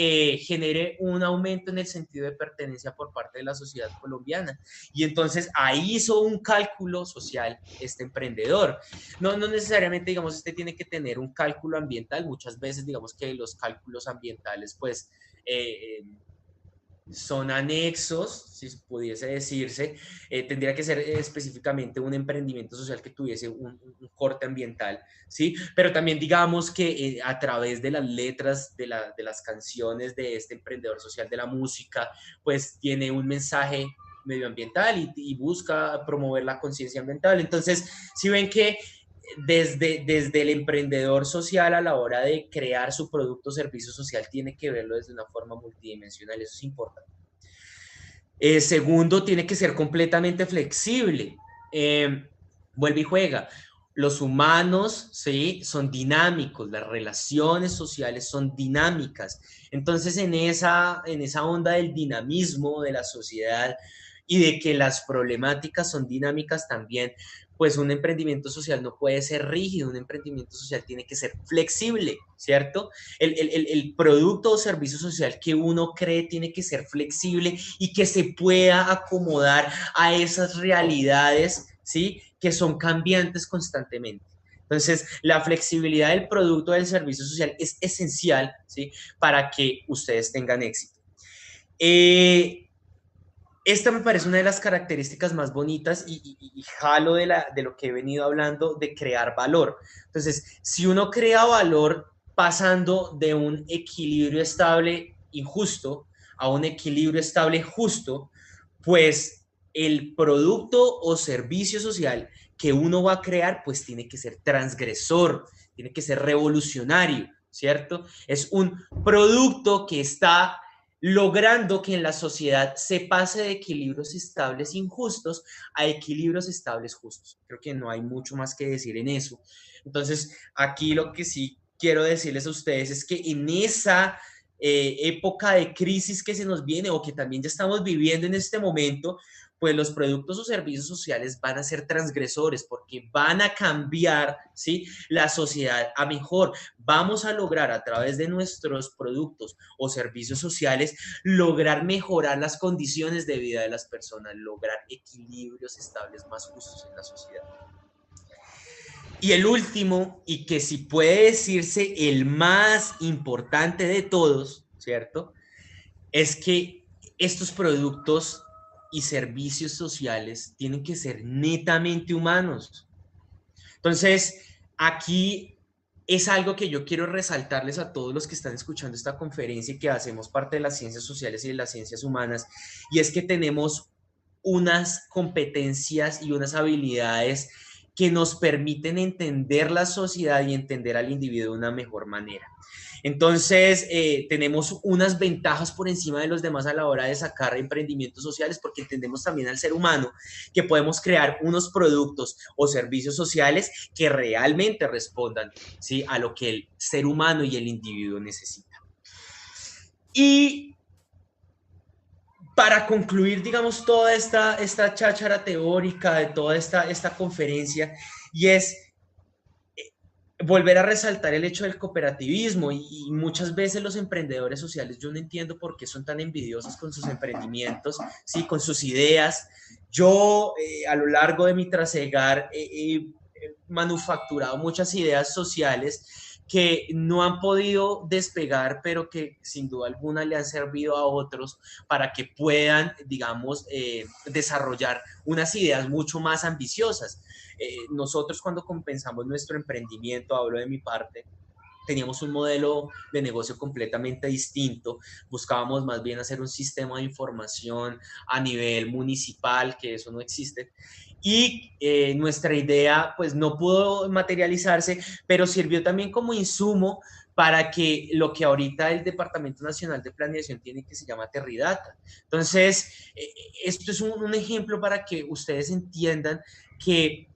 genere un aumento en el sentido de pertenencia por parte de la sociedad colombiana. Y entonces ahí hizo un cálculo social este emprendedor. No necesariamente, digamos, este tiene que tener un cálculo ambiental. Muchas veces, digamos que los cálculos ambientales, pues, son anexos, si pudiese decirse, tendría que ser específicamente un emprendimiento social que tuviese un corte ambiental, ¿sí? Pero también digamos que a través de las letras de las canciones de este emprendedor social de la música, pues tiene un mensaje medioambiental y busca promover la conciencia ambiental. Entonces, si ven que desde el emprendedor social a la hora de crear su producto o servicio social tiene que verlo desde una forma multidimensional, eso es importante. Segundo, tiene que ser completamente flexible. Vuelve y juega. Los humanos, ¿sí? Son dinámicos, las relaciones sociales son dinámicas. Entonces, en esa onda del dinamismo de la sociedad y de que las problemáticas son dinámicas también, pues un emprendimiento social no puede ser rígido, un emprendimiento social tiene que ser flexible, ¿cierto? El producto o servicio social que uno cree tiene que ser flexible y que se pueda acomodar a esas realidades, ¿sí? Que son cambiantes constantemente. Entonces, la flexibilidad del producto o del servicio social es esencial, ¿sí? Para que ustedes tengan éxito. Esta me parece una de las características más bonitas y jalo de lo que he venido hablando de crear valor. Entonces, si uno crea valor pasando de un equilibrio estable injusto a un equilibrio estable justo, pues el producto o servicio social que uno va a crear, pues tiene que ser transgresor, tiene que ser revolucionario, ¿cierto? Es un producto que está logrando que en la sociedad se pase de equilibrios estables injustos a equilibrios estables justos. Creo que no hay mucho más que decir en eso. Entonces, aquí lo que sí quiero decirles a ustedes es que en esa época de crisis que se nos viene o que también ya estamos viviendo en este momento, pues los productos o servicios sociales van a ser transgresores porque van a cambiar, ¿sí? La sociedad a mejor. Vamos a lograr a través de nuestros productos o servicios sociales lograr mejorar las condiciones de vida de las personas, lograr equilibrios estables más justos en la sociedad. Y el último, y que si puede decirse el más importante de todos, ¿cierto? Es que estos productos y servicios sociales tienen que ser netamente humanos. Entonces, aquí es algo que yo quiero resaltarles a todos los que están escuchando esta conferencia y que hacemos parte de las ciencias sociales y de las ciencias humanas, y es que tenemos unas competencias y unas habilidades que nos permiten entender la sociedad y entender al individuo de una mejor manera. Entonces, tenemos unas ventajas por encima de los demás a la hora de sacar emprendimientos sociales porque entendemos también al ser humano que podemos crear unos productos o servicios sociales que realmente respondan, ¿sí? A lo que el ser humano y el individuo necesita. Y para concluir, digamos, toda esta cháchara teórica de toda esta conferencia, y es volver a resaltar el hecho del cooperativismo y muchas veces los emprendedores sociales, yo no entiendo por qué son tan envidiosos con sus emprendimientos, ¿sí? Con sus ideas. Yo a lo largo de mi trasegar he manufacturado muchas ideas sociales que no han podido despegar, pero que sin duda alguna le han servido a otros para que puedan, digamos, desarrollar unas ideas mucho más ambiciosas. Nosotros cuando compensamos nuestro emprendimiento, hablo de mi parte, teníamos un modelo de negocio completamente distinto, buscábamos más bien hacer un sistema de información a nivel municipal, que eso no existe, y nuestra idea pues no pudo materializarse, pero sirvió también como insumo para que lo que ahorita el Departamento Nacional de Planeación tiene que se llama Terridata. Entonces, esto es un ejemplo para que ustedes entiendan que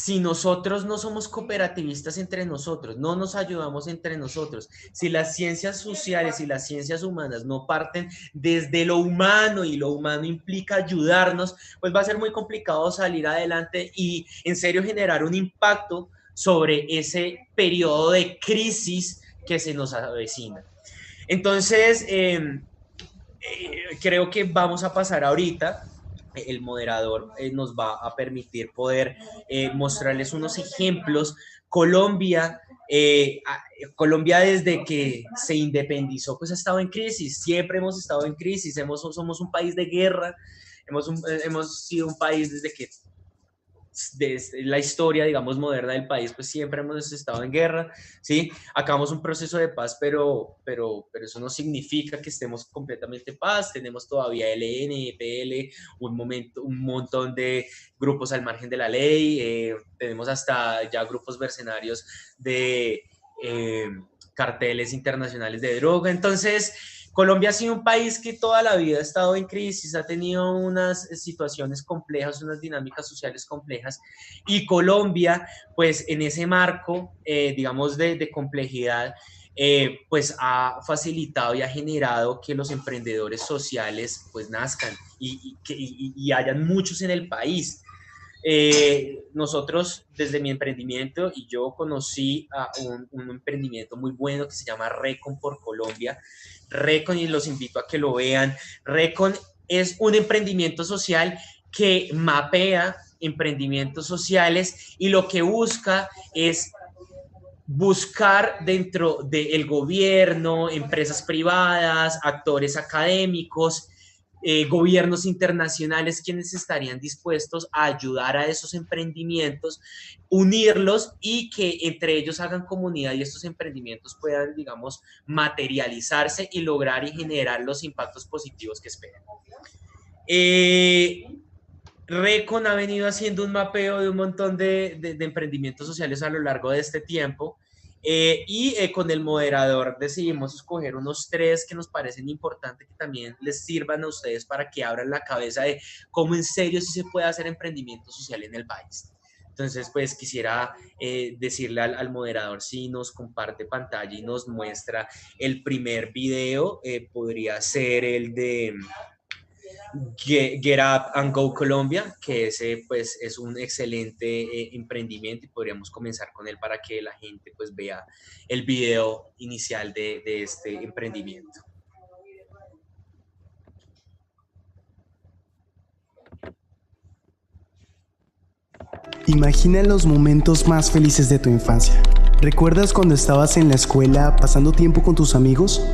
si nosotros no somos cooperativistas entre nosotros, no nos ayudamos entre nosotros, si las ciencias sociales y las ciencias humanas no parten desde lo humano y lo humano implica ayudarnos, pues va a ser muy complicado salir adelante y en serio generar un impacto sobre ese periodo de crisis que se nos avecina. Entonces, creo que vamos a pasar ahorita. El moderador nos va a permitir poder mostrarles unos ejemplos. Colombia, Colombia desde que se independizó, pues ha estado en crisis, siempre hemos estado en crisis, somos un país de guerra, hemos sido un país desde que de la historia, digamos, moderna del país, pues siempre hemos estado en guerra, ¿sí? Acabamos un proceso de paz, pero eso no significa que estemos completamente en paz. Tenemos todavía ELN, EPL, un montón de grupos al margen de la ley, tenemos hasta ya grupos mercenarios de carteles internacionales de droga. Entonces, Colombia ha sido un país que toda la vida ha estado en crisis, ha tenido unas situaciones complejas, unas dinámicas sociales complejas, y Colombia, pues en ese marco, digamos, de complejidad, pues ha facilitado y ha generado que los emprendedores sociales pues nazcan y hayan muchos en el país. Nosotros, desde mi emprendimiento, y yo conocí a un emprendimiento muy bueno que se llama Recon por Colombia. Recon, y los invito a que lo vean. Recon es un emprendimiento social que mapea emprendimientos sociales y lo que busca es buscar dentro del gobierno, empresas privadas, actores académicos, gobiernos internacionales, quienes estarían dispuestos a ayudar a esos emprendimientos, unirlos y que entre ellos hagan comunidad y estos emprendimientos puedan, digamos, materializarse y lograr y generar los impactos positivos que esperan. Recon ha venido haciendo un mapeo de un montón de emprendimientos sociales a lo largo de este tiempo. Con el moderador decidimos escoger unos 3 que nos parecen importantes, que también les sirvan a ustedes para que abran la cabeza de cómo en serio sí se puede hacer emprendimiento social en el país. Entonces, pues quisiera decirle al moderador si nos comparte pantalla y nos muestra el primer video. Podría ser el de Get Up and Go Colombia, que ese pues es un excelente emprendimiento, y podríamos comenzar con él para que la gente pues vea el video inicial de este emprendimiento. Imagina los momentos más felices de tu infancia. ¿Recuerdas cuando estabas en la escuela pasando tiempo con tus amigos?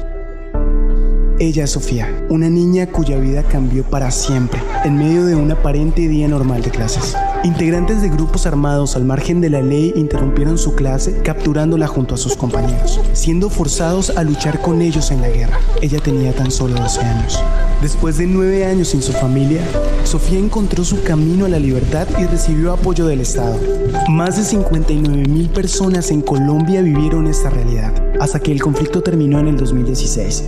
Ella es Sofía, una niña cuya vida cambió para siempre en medio de un aparente día normal de clases. Integrantes de grupos armados al margen de la ley interrumpieron su clase, capturándola junto a sus compañeros, siendo forzados a luchar con ellos en la guerra. Ella tenía tan solo 12 años. Después de 9 años sin su familia, Sofía encontró su camino a la libertad y recibió apoyo del Estado. Más de 59,000 personas en Colombia vivieron esta realidad, hasta que el conflicto terminó en el 2016.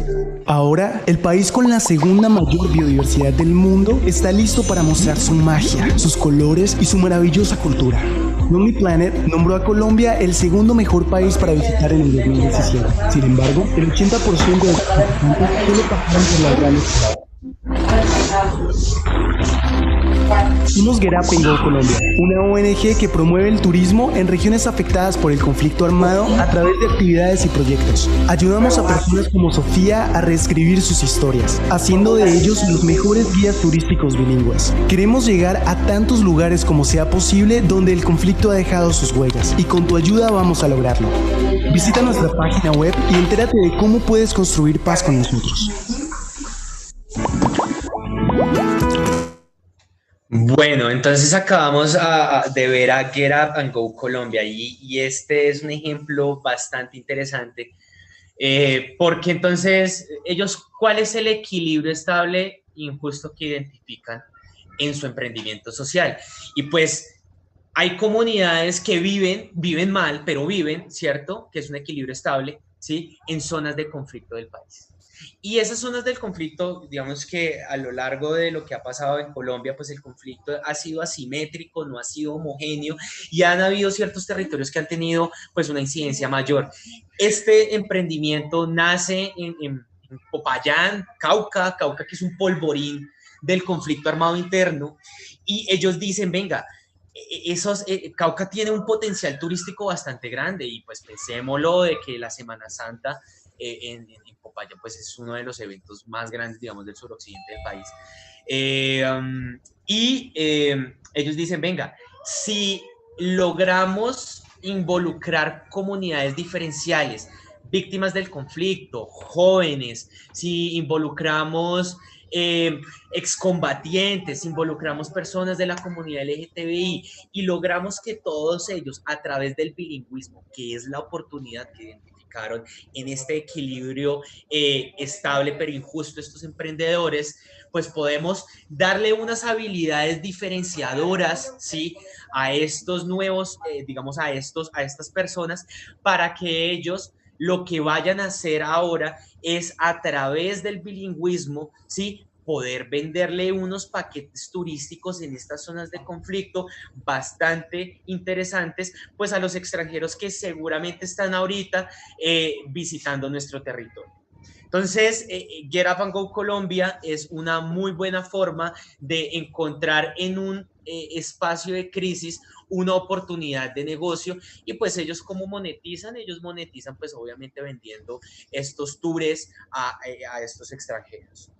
Ahora, el país con la segunda mayor biodiversidad del mundo está listo para mostrar su magia, sus colores y su maravillosa cultura. Lonely Planet nombró a Colombia el segundo mejor país para visitar en el 2017. Sin embargo, el 80% de los participantes solo pasaron por las grandes ciudades. Somos Get Up and Go Colombia, una ONG que promueve el turismo en regiones afectadas por el conflicto armado a través de actividades y proyectos. Ayudamos a personas como Sofía a reescribir sus historias, haciendo de ellos los mejores guías turísticos bilingües. Queremos llegar a tantos lugares como sea posible donde el conflicto ha dejado sus huellas, y con tu ayuda vamos a lograrlo. Visita nuestra página web y entérate de cómo puedes construir paz con nosotros. Bueno, entonces acabamos de ver a Get Up and Go Colombia, y este es un ejemplo bastante interesante, porque entonces ellos, ¿cuál es el equilibrio estable e injusto que identifican en su emprendimiento social? Y pues hay comunidades que viven mal, pero viven, ¿cierto? Que es un equilibrio estable, ¿sí? En zonas de conflicto del país. Y esas zonas del conflicto, digamos que a lo largo de lo que ha pasado en Colombia, pues el conflicto ha sido asimétrico, no ha sido homogéneo y han habido ciertos territorios que han tenido pues una incidencia mayor. Este emprendimiento nace en Popayán, Cauca, que es un polvorín del conflicto armado interno, y ellos dicen, venga, Cauca tiene un potencial turístico bastante grande y pues pensémoslo de que la Semana Santa en Popayán pues es uno de los eventos más grandes, digamos, del suroccidente del país. Ellos dicen, venga, si logramos involucrar comunidades diferenciales, víctimas del conflicto, jóvenes, si involucramos excombatientes, involucramos personas de la comunidad LGTBI y logramos que todos ellos, a través del bilingüismo, que es la oportunidad que identificaron en este equilibrio estable pero injusto estos emprendedores, pues podemos darle unas habilidades diferenciadoras, ¿sí?, a estos nuevos, digamos, a estas personas, para que ellos lo que vayan a hacer ahora es, a través del bilingüismo, ¿sí?, poder venderle unos paquetes turísticos en estas zonas de conflicto bastante interesantes, pues a los extranjeros que seguramente están ahorita visitando nuestro territorio. Entonces, Get Up and Go Colombia es una muy buena forma de encontrar en un espacio de crisis una oportunidad de negocio, y pues ellos ¿cómo monetizan? Ellos monetizan pues obviamente vendiendo estos tours a estos extranjeros.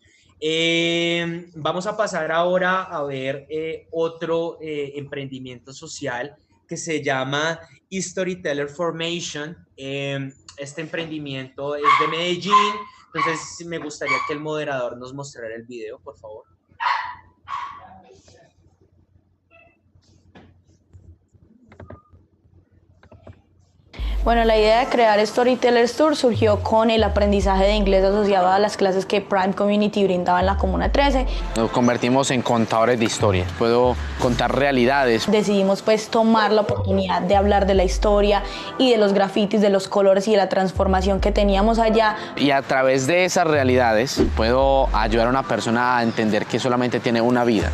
Vamos a pasar ahora a ver otro emprendimiento social que se llama Storyteller Formation. Este emprendimiento es de Medellín, entonces me gustaría que el moderador nos mostrara el video, por favor. Bueno, la idea de crear Storytellers Tour surgió con el aprendizaje de inglés asociado a las clases que Prime Community brindaba en la Comuna 13. Nos convertimos en contadores de historia. Puedo contar realidades. Decidimos pues tomar la oportunidad de hablar de la historia y de los grafitis, de los colores y de la transformación que teníamos allá. Y a través de esas realidades puedo ayudar a una persona a entender que solamente tiene una vida.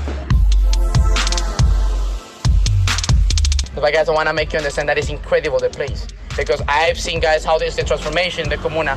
But guys, I want to make you understand that it's incredible, the place. Because I've seen, guys, how there's the transformation in the comuna.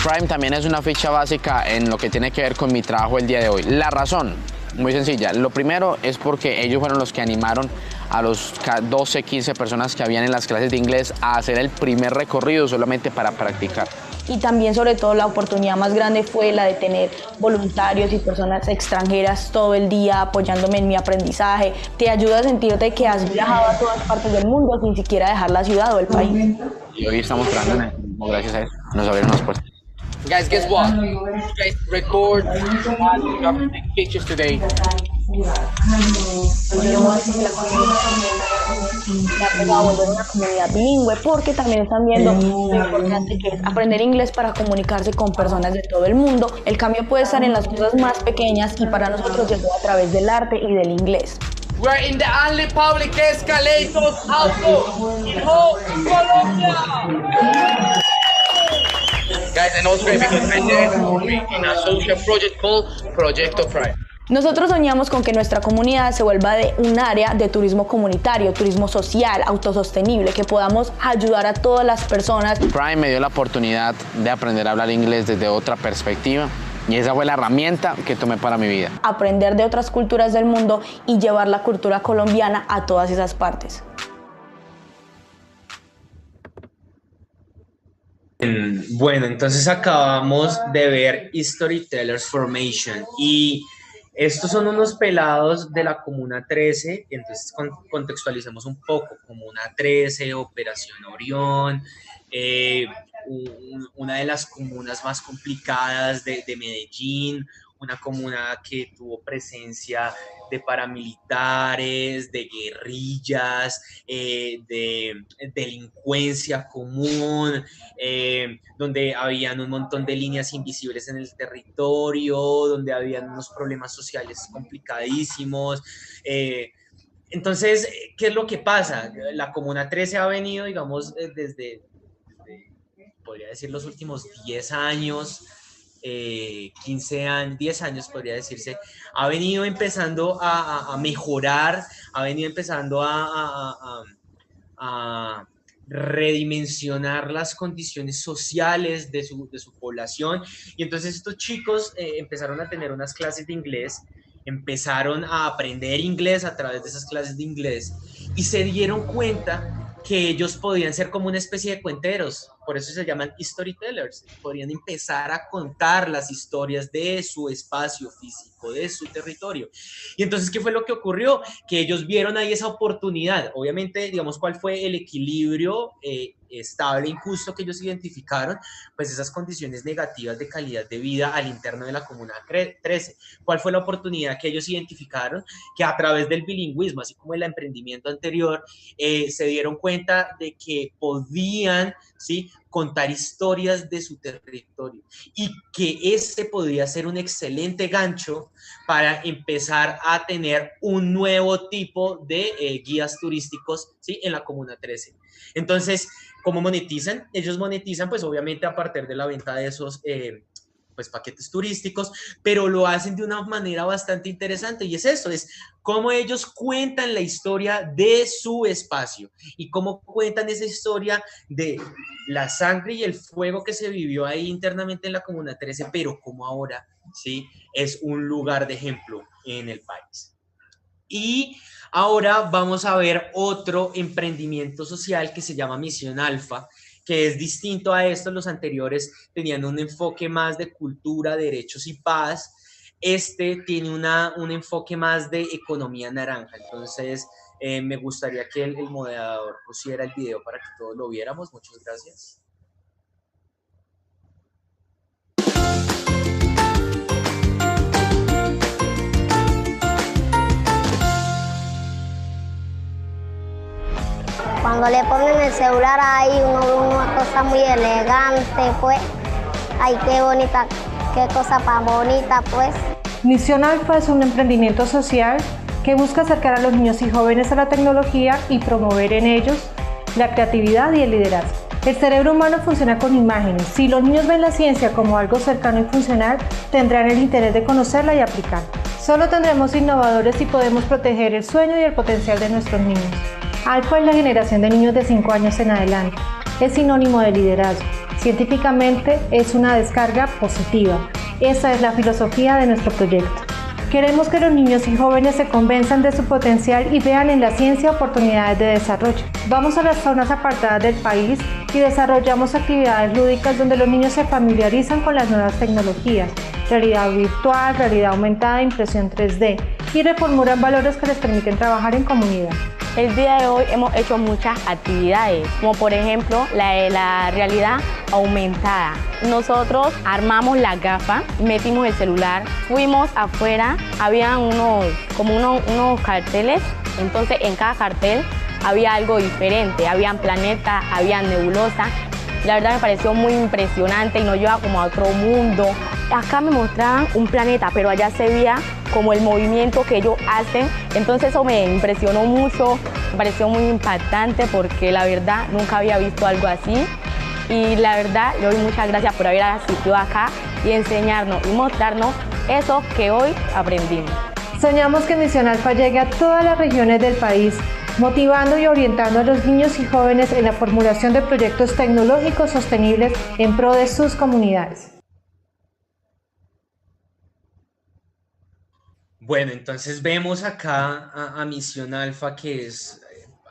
Prime también es una ficha básica en lo que tiene que ver con mi trabajo el día de hoy. La razón, muy sencilla. Lo primero es porque ellos fueron los que animaron a los 12, 15 personas que habían en las clases de inglés a hacer el primer recorrido solamente para practicar. Y también, sobre todo, la oportunidad más grande fue la de tener voluntarios y personas extranjeras todo el día apoyándome en mi aprendizaje. Te ayuda a sentirte que has viajado a todas partes del mundo sin siquiera dejar la ciudad o el país. Y hoy estamos trabajando en el mismo, gracias a eso. Nos abrieron las puertas. Guys, guess what? You guys record, you have to take pictures today. Queremos que la comunidad volver una comunidad bilingüe, porque también están viendo lo importante que es aprender inglés para comunicarse con personas de todo el mundo. El cambio puede estar en las cosas más pequeñas y para nosotros llegó a través del arte y del inglés. We're in the only public escalators auto in whole Colombia. Guys, and also great because right there we're in a social project called Proyecto Prime. Nosotros soñamos con que nuestra comunidad se vuelva de un área de turismo comunitario, turismo social, autosostenible, que podamos ayudar a todas las personas. Prime me dio la oportunidad de aprender a hablar inglés desde otra perspectiva y esa fue la herramienta que tomé para mi vida. Aprender de otras culturas del mundo y llevar la cultura colombiana a todas esas partes. Bueno, entonces acabamos de ver Storytellers Formation y estos son unos pelados de la Comuna 13, entonces contextualizamos un poco. Comuna 13, Operación Orión, una de las comunas más complicadas de Medellín, una comuna que tuvo presencia de paramilitares, de guerrillas, de delincuencia común, donde habían un montón de líneas invisibles en el territorio, donde habían unos problemas sociales complicadísimos. Entonces, ¿qué es lo que pasa? La Comuna 13 ha venido, digamos, desde podría decir, los últimos 10 años, 15 años, 10 años podría decirse, ha venido empezando a mejorar, ha venido empezando a redimensionar las condiciones sociales de su población. Y entonces estos chicos empezaron a tener unas clases de inglés, empezaron a aprender inglés a través de esas clases de inglés y se dieron cuenta que ellos podían ser como una especie de cuenteros, por eso se llaman storytellers, podrían empezar a contar las historias de su espacio físico, de su territorio. Y entonces, ¿qué fue lo que ocurrió? Que ellos vieron ahí esa oportunidad. Obviamente, digamos, ¿cuál fue el equilibrio estable, injusto que ellos identificaron? Pues esas condiciones negativas de calidad de vida al interno de la Comuna 13. ¿Cuál fue la oportunidad que ellos identificaron? Que a través del bilingüismo, así como el emprendimiento anterior, se dieron cuenta de que podían, ¿sí?, contar historias de su territorio y que este podría ser un excelente gancho para empezar a tener un nuevo tipo de guías turísticos, ¿sí?, en la Comuna 13. Entonces, ¿cómo monetizan? Ellos monetizan, pues obviamente a partir de la venta de esos pues paquetes turísticos, pero lo hacen de una manera bastante interesante y es eso, es cómo ellos cuentan la historia de su espacio y cómo cuentan esa historia de la sangre y el fuego que se vivió ahí internamente en la Comuna 13, pero como ahora, ¿sí?, es un lugar de ejemplo en el país. Y ahora vamos a ver otro emprendimiento social que se llama Misión Alfa, que es distinto a estos. Los anteriores tenían un enfoque más de cultura, derechos y paz. Este tiene un enfoque más de economía naranja. Entonces, me gustaría que el moderador pusiera el video para que todos lo viéramos. Muchas gracias. Cuando le ponen el celular ahí, uno ve una cosa muy elegante, pues. Ay, qué bonita, qué cosa tan bonita, pues. Misión Alfa es un emprendimiento social que busca acercar a los niños y jóvenes a la tecnología y promover en ellos la creatividad y el liderazgo. El cerebro humano funciona con imágenes. Si los niños ven la ciencia como algo cercano y funcional, tendrán el interés de conocerla y aplicarla. Solo tendremos innovadores si podemos proteger el sueño y el potencial de nuestros niños. Alfa es la generación de niños de 5 años en adelante. Es sinónimo de liderazgo. Científicamente es una descarga positiva. Esa es la filosofía de nuestro proyecto. Queremos que los niños y jóvenes se convenzan de su potencial y vean en la ciencia oportunidades de desarrollo. Vamos a las zonas apartadas del país y desarrollamos actividades lúdicas donde los niños se familiarizan con las nuevas tecnologías, realidad virtual, realidad aumentada, impresión 3D, y reformulan valores que les permiten trabajar en comunidad. El día de hoy hemos hecho muchas actividades, como por ejemplo la realidad aumentada. Nosotros armamos la gafa, metimos el celular, fuimos afuera, había unos carteles, entonces en cada cartel había algo diferente, habían planetas, había nebulosas. La verdad me pareció muy impresionante y nos lleva como a otro mundo. Acá me mostraban un planeta, pero allá se veía como el movimiento que ellos hacen. Entonces eso me impresionó mucho, me pareció muy impactante porque la verdad nunca había visto algo así. Y la verdad le doy muchas gracias por haber asistido acá y enseñarnos y mostrarnos eso que hoy aprendimos. Soñamos que Misión Alfa llegue a todas las regiones del país, motivando y orientando a los niños y jóvenes en la formulación de proyectos tecnológicos sostenibles en pro de sus comunidades. Bueno, entonces vemos acá a Misión Alfa, que es,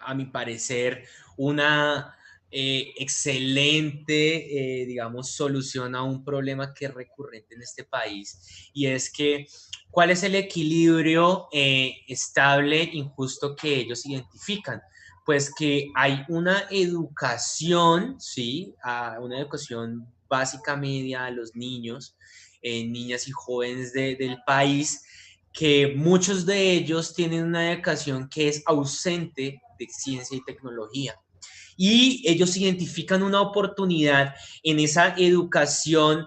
a mi parecer, una excelente, digamos, solución a un problema que es recurrente en este país, y es que ¿cuál es el equilibrio estable, injusto que ellos identifican? Pues que hay una educación, ¿sí? Una educación básica media a los niños, niñas y jóvenes del país, que muchos de ellos tienen una educación que es ausente de ciencia y tecnología. Y ellos identifican una oportunidad en esa educación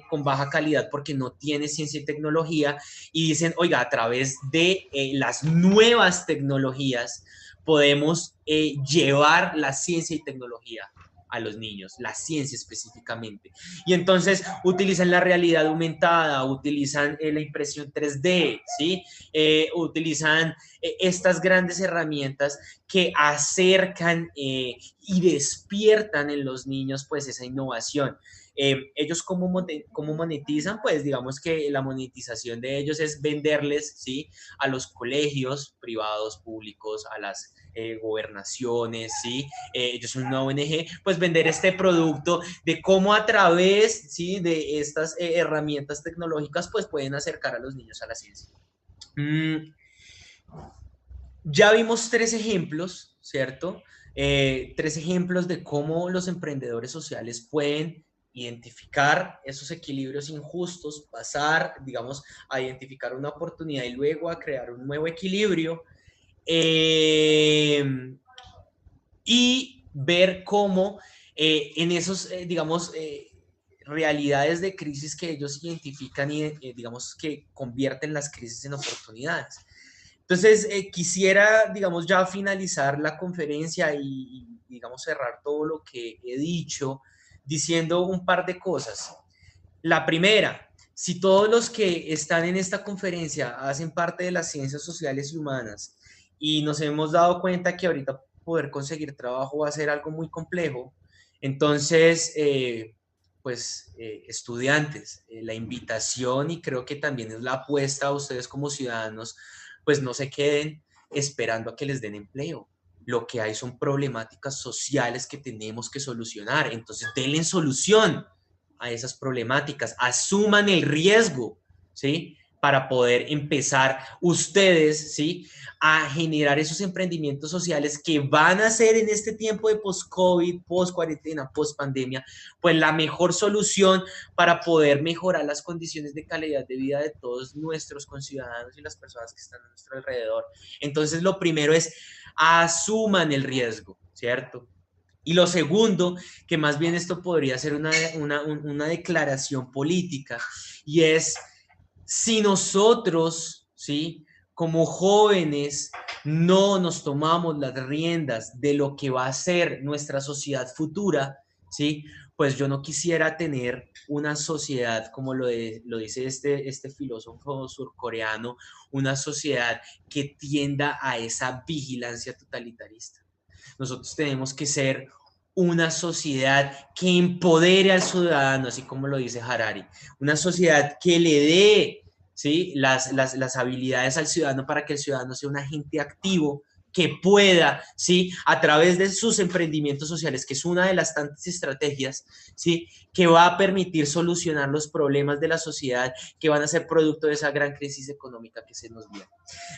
con baja calidad porque no tiene ciencia y tecnología y dicen, oiga, a través de las nuevas tecnologías podemos llevar la ciencia y tecnología a los niños, la ciencia específicamente. Y entonces utilizan la realidad aumentada, utilizan la impresión 3D, ¿sí? Utilizan estas grandes herramientas que acercan y despiertan en los niños pues esa innovación. Ellos cómo monetizan, pues digamos que la monetización de ellos es venderles, ¿sí? A los colegios privados, públicos, a las gobernaciones, ¿sí? Ellos son una ONG, pues vender este producto de cómo a través, ¿sí? De estas herramientas tecnológicas, pues pueden acercar a los niños a la ciencia. Ya vimos 3 ejemplos, ¿cierto? 3 ejemplos de cómo los emprendedores sociales pueden identificar esos equilibrios injustos, pasar, digamos, a identificar una oportunidad y luego a crear un nuevo equilibrio y ver cómo en esos, digamos, realidades de crisis que ellos identifican y, digamos, que convierten las crisis en oportunidades. Entonces, quisiera, digamos, ya finalizar la conferencia y, digamos, cerrar todo lo que he dicho diciendo un par de cosas. La primera, si todos los que están en esta conferencia hacen parte de las ciencias sociales y humanas y nos hemos dado cuenta que ahorita poder conseguir trabajo va a ser algo muy complejo, entonces, estudiantes, la invitación y creo que también es la apuesta a ustedes como ciudadanos, pues no se queden esperando a que les den empleo. Lo que hay son problemáticas sociales que tenemos que solucionar. Entonces, denle solución a esas problemáticas, asuman el riesgo, ¿sí? Para poder empezar ustedes, ¿sí? A generar esos emprendimientos sociales que van a ser en este tiempo de post-COVID, post-cuarentena, post-pandemia, pues la mejor solución para poder mejorar las condiciones de calidad de vida de todos nuestros conciudadanos y las personas que están a nuestro alrededor. Entonces, lo primero es asuman el riesgo, ¿cierto? Y lo segundo, que más bien esto podría ser una declaración política, y es si nosotros, ¿sí? Como jóvenes no nos tomamos las riendas de lo que va a ser nuestra sociedad futura, ¿sí? Pues yo no quisiera tener una sociedad, como lo dice este filósofo surcoreano, una sociedad que tienda a esa vigilancia totalitarista. Nosotros tenemos que ser una sociedad que empodere al ciudadano, así como lo dice Harari, una sociedad que le dé, ¿sí? las habilidades al ciudadano para que el ciudadano sea un agente activo que pueda, ¿sí? A través de sus emprendimientos sociales, que es una de las tantas estrategias, ¿sí? Que va a permitir solucionar los problemas de la sociedad que van a ser producto de esa gran crisis económica que se nos viene.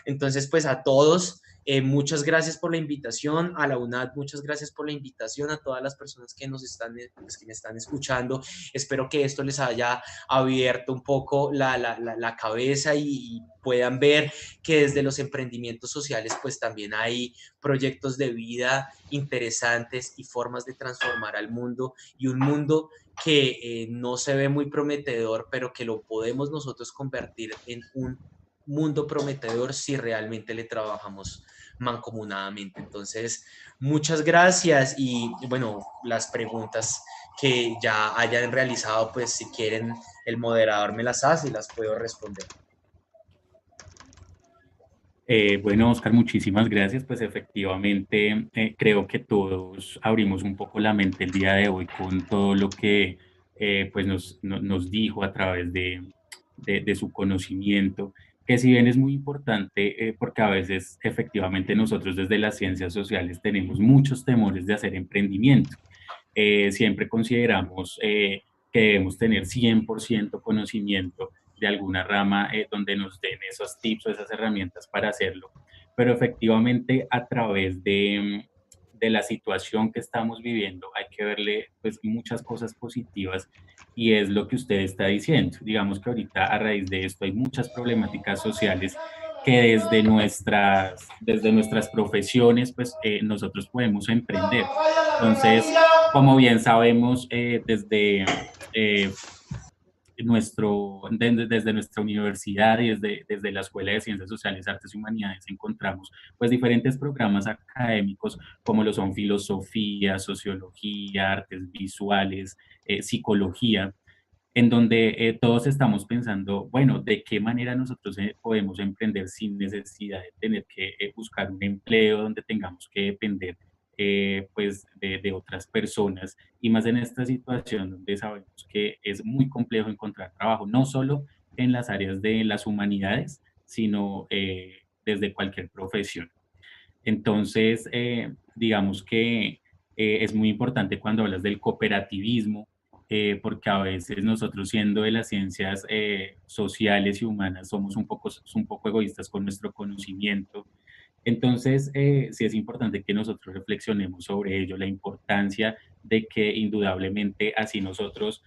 Entonces, pues a todos, muchas gracias por la invitación, a la UNAD, muchas gracias por la invitación, a todas las personas que nos están, pues, que me están escuchando. Espero que esto les haya abierto un poco la cabeza y puedan ver que desde los emprendimientos sociales pues también hay proyectos de vida interesantes y formas de transformar al mundo, y un mundo que no se ve muy prometedor, pero que lo podemos nosotros convertir en un mundo prometedor si realmente le trabajamos mancomunadamente. Entonces, muchas gracias y bueno, las preguntas que ya hayan realizado, pues si quieren el moderador me las hace y las puedo responder. Bueno, Oscar, muchísimas gracias. Pues efectivamente creo que todos abrimos un poco la mente el día de hoy con todo lo que pues nos dijo a través de su conocimiento, que si bien es muy importante porque a veces efectivamente nosotros desde las ciencias sociales tenemos muchos temores de hacer emprendimiento. Siempre consideramos que debemos tener 100% conocimiento de alguna rama donde nos den esos tips o esas herramientas para hacerlo. Pero efectivamente a través de la situación que estamos viviendo hay que verle pues muchas cosas positivas, y es lo que usted está diciendo. Digamos que ahorita a raíz de esto hay muchas problemáticas sociales que desde nuestras profesiones pues nosotros podemos emprender. Entonces, como bien sabemos, desde desde nuestra universidad y desde la Escuela de Ciencias Sociales, Artes y Humanidades encontramos pues diferentes programas académicos como lo son filosofía, sociología, artes visuales, psicología, en donde todos estamos pensando, bueno, de qué manera nosotros podemos emprender sin necesidad de tener que buscar un empleo donde tengamos que depender pues de otras personas, y más en esta situación donde sabemos que es muy complejo encontrar trabajo, no solo en las áreas de las humanidades, sino desde cualquier profesión. Entonces, digamos que es muy importante cuando hablas del cooperativismo, porque a veces nosotros siendo de las ciencias sociales y humanas somos un poco egoístas con nuestro conocimiento. Entonces, sí es importante que nosotros reflexionemos sobre ello, la importancia de que indudablemente así nosotros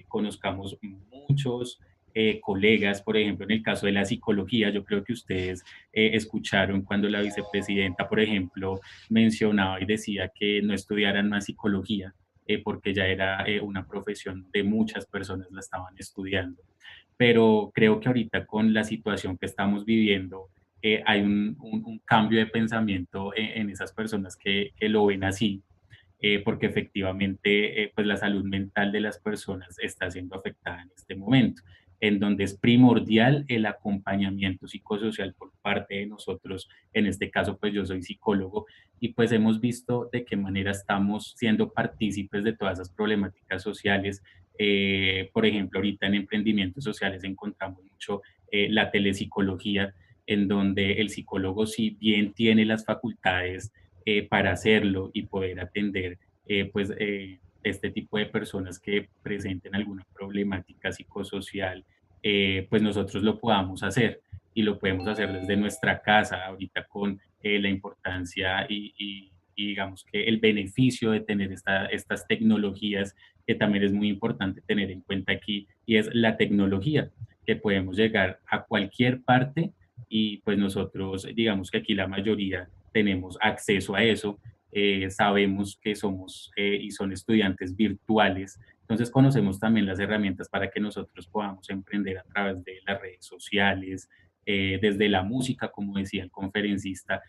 conozcamos muchos colegas, por ejemplo, en el caso de la psicología, yo creo que ustedes escucharon cuando la vicepresidenta, por ejemplo, mencionaba y decía que no estudiaran más psicología, porque ya era una profesión de muchas personas la estaban estudiando. Pero creo que ahorita con la situación que estamos viviendo, hay un cambio de pensamiento en esas personas que lo ven así, porque efectivamente pues la salud mental de las personas está siendo afectada en este momento, en donde es primordial el acompañamiento psicosocial por parte de nosotros. En este caso, pues yo soy psicólogo y pues hemos visto de qué manera estamos siendo partícipes de todas esas problemáticas sociales. Por ejemplo, ahorita en emprendimientos sociales encontramos mucho la telepsicología, en donde el psicólogo, si bien tiene las facultades para hacerlo y poder atender este tipo de personas que presenten alguna problemática psicosocial, pues nosotros lo podamos hacer y lo podemos hacer desde nuestra casa ahorita con la importancia y digamos que el beneficio de tener estas tecnologías, que también es muy importante tener en cuenta aquí, y es la tecnología, que podemos llegar a cualquier parte y pues nosotros digamos que aquí la mayoría tenemos acceso a eso, sabemos que somos y son estudiantes virtuales, entonces conocemos también las herramientas para que nosotros podamos emprender a través de las redes sociales, desde la música, como decía el conferencista,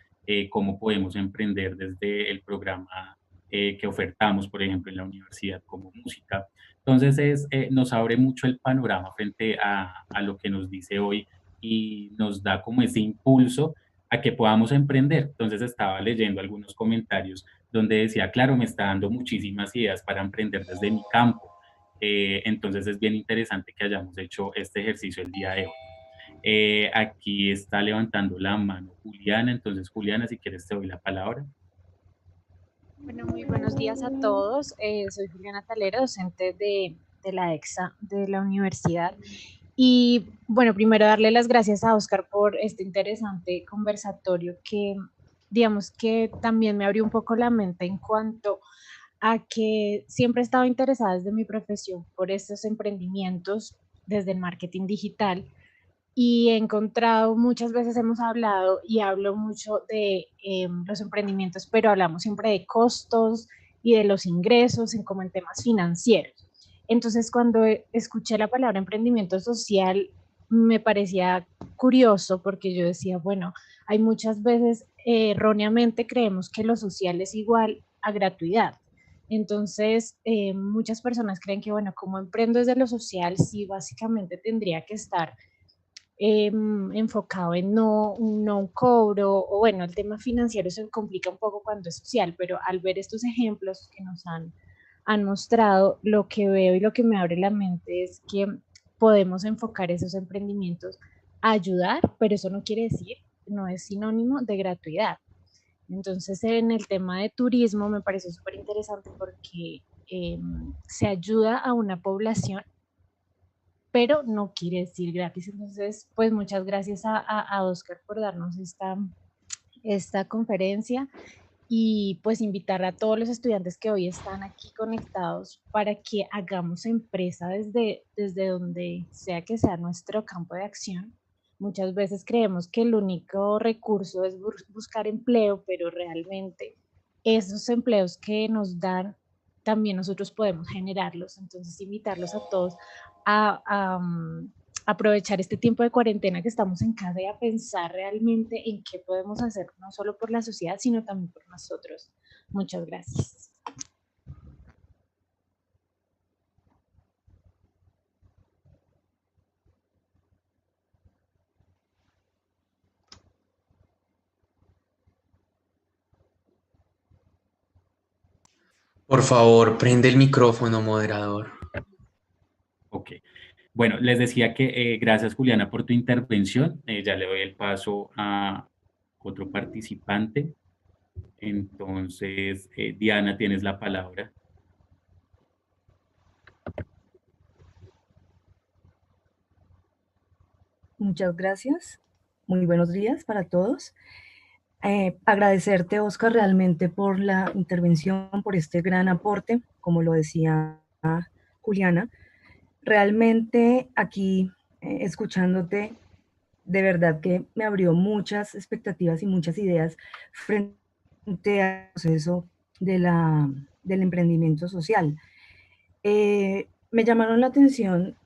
cómo podemos emprender desde el programa que ofertamos, por ejemplo, en la universidad como música. Entonces nos abre mucho el panorama frente a lo que nos dice hoy y nos da como ese impulso a que podamos emprender. Entonces estaba leyendo algunos comentarios donde decía, claro, me está dando muchísimas ideas para emprender desde mi campo. Entonces es bien interesante que hayamos hecho este ejercicio el día de hoy. Aquí está levantando la mano Juliana, entonces Juliana, si quieres te doy la palabra. Bueno, muy buenos días a todos. Soy Juliana Talera, docente de la EXA de la universidad. Y bueno, primero darle las gracias a Oscar por este interesante conversatorio que, digamos que también me abrió un poco la mente en cuanto a que siempre he estado interesada desde mi profesión por estos emprendimientos desde el marketing digital, y he encontrado, muchas veces hemos hablado y hablo mucho de los emprendimientos, pero hablamos siempre de costos y de los ingresos como en temas financieros. Entonces, cuando escuché la palabra emprendimiento social, me parecía curioso porque yo decía, bueno, hay muchas veces erróneamente creemos que lo social es igual a gratuidad. Entonces, muchas personas creen que, bueno, como emprendo desde lo social, sí, básicamente tendría que estar enfocado en no un cobro, o bueno, el tema financiero se complica un poco cuando es social, pero al ver estos ejemplos que nos han mostrado, lo que veo y lo que me abre la mente es que podemos enfocar esos emprendimientos a ayudar, pero eso no quiere decir, no es sinónimo de gratuidad. Entonces, en el tema de turismo me parece súper interesante porque se ayuda a una población, pero no quiere decir gratis. Entonces, pues muchas gracias a Oscar por darnos esta conferencia, y pues invitar a todos los estudiantes que hoy están aquí conectados para que hagamos empresa desde donde sea que sea nuestro campo de acción. Muchas veces creemos que el único recurso es buscar empleo, pero realmente esos empleos que nos dan también nosotros podemos generarlos. Entonces, invitarlos a todos a aprovechar este tiempo de cuarentena que estamos en casa y a pensar realmente en qué podemos hacer, no solo por la sociedad, sino también por nosotros. Muchas gracias. Por favor, prende el micrófono, moderador. Ok. Bueno, les decía que gracias, Juliana, por tu intervención. Ya le doy el paso a otro participante. Entonces, Diana, tienes la palabra. Muchas gracias. Muy buenos días para todos. Agradecerte, Oscar, realmente por la intervención, por este gran aporte, como lo decía Juliana. Realmente aquí, escuchándote, de verdad que me abrió muchas expectativas y muchas ideas frente al proceso del emprendimiento social. Me llamaron la atención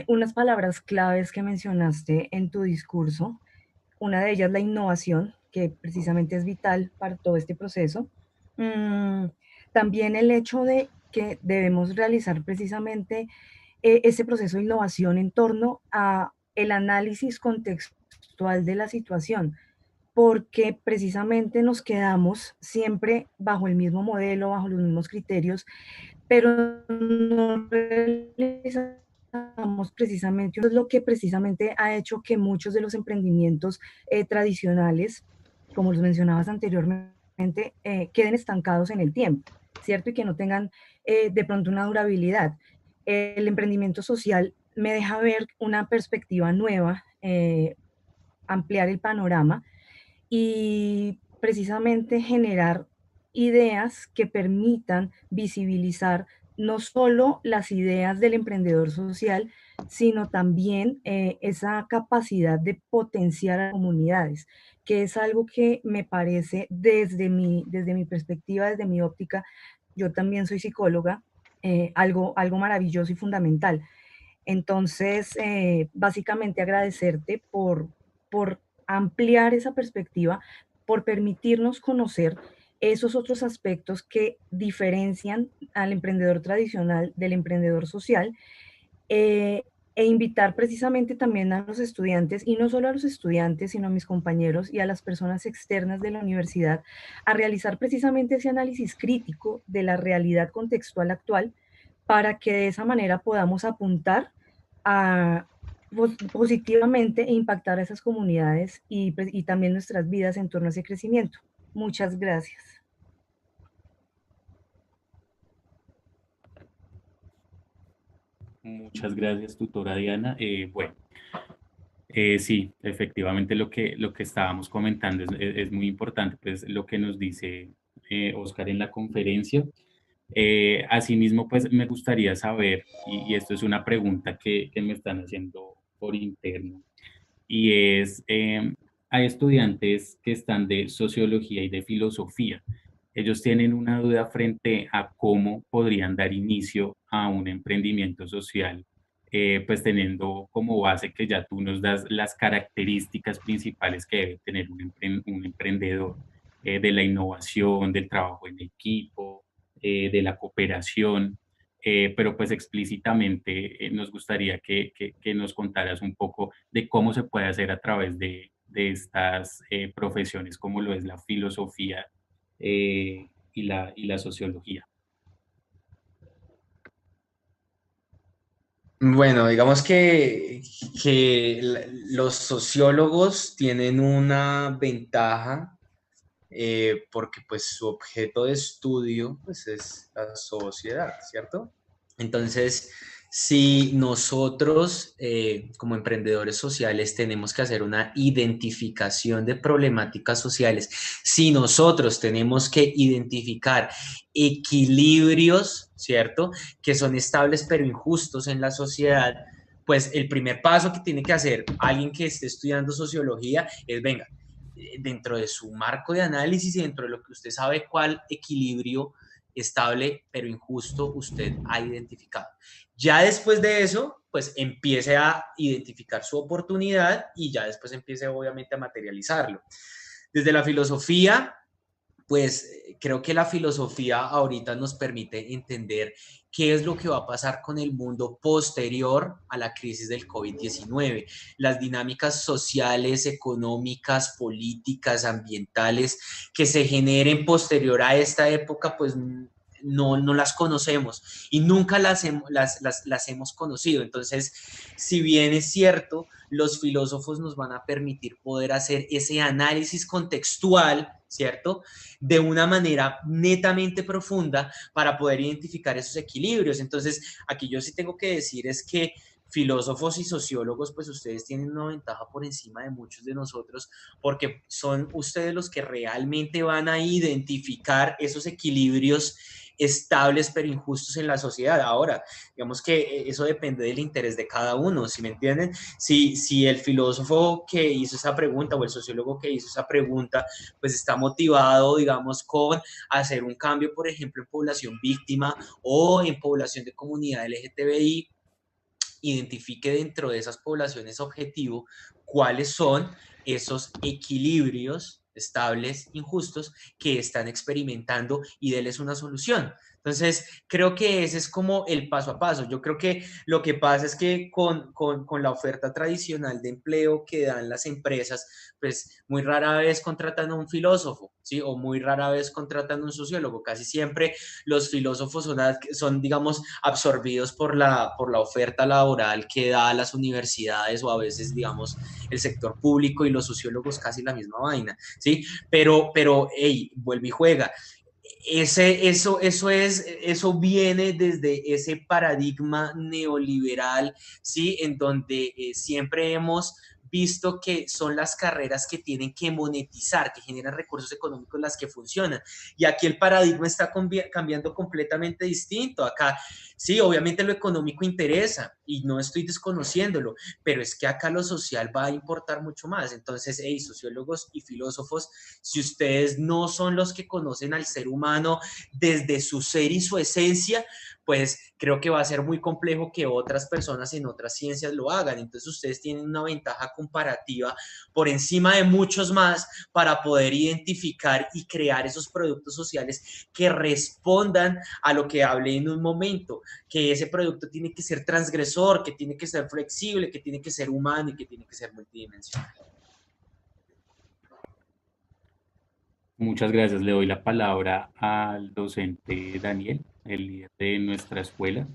unas palabras claves que mencionaste en tu discurso. Una de ellas, la innovación, que precisamente es vital para todo este proceso. También el hecho de que debemos realizar precisamente ese proceso de innovación en torno a el análisis contextual de la situación, porque precisamente nos quedamos siempre bajo el mismo modelo, bajo los mismos criterios, pero no realizamos precisamente, es lo que precisamente ha hecho que muchos de los emprendimientos tradicionales, como los mencionabas anteriormente, queden estancados en el tiempo, ¿cierto? Y que no tengan de pronto una durabilidad. El emprendimiento social me deja ver una perspectiva nueva, ampliar el panorama y precisamente generar ideas que permitan visibilizar no solo las ideas del emprendedor social, sino también esa capacidad de potenciar a comunidades, que es algo que me parece desde mi perspectiva, desde mi óptica, yo también soy psicóloga, algo maravilloso y fundamental. Entonces, básicamente agradecerte por ampliar esa perspectiva, por permitirnos conocer esos otros aspectos que diferencian al emprendedor tradicional del emprendedor social, e invitar precisamente también a los estudiantes, y no solo a los estudiantes, sino a mis compañeros y a las personas externas de la universidad, a realizar precisamente ese análisis crítico de la realidad contextual actual, para que de esa manera podamos apuntar a positivamente e impactar a esas comunidades y también nuestras vidas en torno a ese crecimiento. Muchas gracias. Muchas gracias, tutora Diana. Bueno, sí, efectivamente lo que estábamos comentando es muy importante, pues lo que nos dice Oscar en la conferencia. Asimismo, pues me gustaría saber, y esto es una pregunta que me están haciendo por interno, y es, hay estudiantes que están de sociología y de filosofía. Ellos tienen una duda frente a cómo podrían dar inicio a un emprendimiento social, pues teniendo como base que ya tú nos das las características principales que debe tener un emprendedor, de la innovación, del trabajo en equipo, de la cooperación, pero pues explícitamente nos gustaría que nos contaras un poco de cómo se puede hacer a través de estas profesiones como lo es la filosofía y la sociología. Bueno, digamos que los sociólogos tienen una ventaja porque pues su objeto de estudio pues es la sociedad, ¿cierto? Entonces, si nosotros como emprendedores sociales tenemos que hacer una identificación de problemáticas sociales, si nosotros tenemos que identificar equilibrios, ¿cierto?, que son estables pero injustos en la sociedad, pues el primer paso que tiene que hacer alguien que esté estudiando sociología es, venga, dentro de su marco de análisis y dentro de lo que usted sabe cuál equilibrio estable pero injusto usted ha identificado. Ya después de eso, pues empiece a identificar su oportunidad y ya después empiece obviamente a materializarlo. Desde la filosofía, pues creo que la filosofía ahorita nos permite entender qué es lo que va a pasar con el mundo posterior a la crisis del COVID-19. Las dinámicas sociales, económicas, políticas, ambientales que se generen posterior a esta época, pues no las conocemos y nunca las hemos conocido. Entonces, si bien es cierto, los filósofos nos van a permitir poder hacer ese análisis contextual, ¿cierto?, de una manera netamente profunda para poder identificar esos equilibrios. Entonces, aquí yo sí tengo que decir es que filósofos y sociólogos, pues ustedes tienen una ventaja por encima de muchos de nosotros, porque son ustedes los que realmente van a identificar esos equilibrios estables pero injustos en la sociedad. Ahora, digamos que eso depende del interés de cada uno, ¿sí me entienden? Si el filósofo que hizo esa pregunta o el sociólogo que hizo esa pregunta, pues está motivado, digamos, con hacer un cambio, por ejemplo, en población víctima o en población de comunidad LGTBI, identifique dentro de esas poblaciones objetivo cuáles son esos equilibrios estables, injustos, que están experimentando y déles una solución. Entonces, creo que ese es como el paso a paso. Yo creo que lo que pasa es que con la oferta tradicional de empleo que dan las empresas, pues muy rara vez contratan a un filósofo, ¿sí? O muy rara vez contratan a un sociólogo. Casi siempre los filósofos son digamos, absorbidos por la oferta laboral que da las universidades o a veces, digamos, el sector público, y los sociólogos casi la misma vaina, ¿sí? Pero hey, vuelve y juega. Eso viene desde ese paradigma neoliberal, ¿sí? En donde siempre hemos visto que son las carreras que tienen que monetizar, que generan recursos económicos, las que funcionan. Y aquí el paradigma está cambiando completamente distinto. Acá, sí, obviamente lo económico interesa y no estoy desconociéndolo, pero es que acá lo social va a importar mucho más. Entonces, hey, sociólogos y filósofos, si ustedes no son los que conocen al ser humano desde su ser y su esencia, pues creo que va a ser muy complejo que otras personas en otras ciencias lo hagan. Entonces ustedes tienen una ventaja comparativa por encima de muchos más para poder identificar y crear esos productos sociales que respondan a lo que hablé en un momento, que ese producto tiene que ser transgresor, que tiene que ser flexible, que tiene que ser humano y que tiene que ser multidimensional. Muchas gracias. Le doy la palabra al docente Daniel, el líder de nuestra escuela.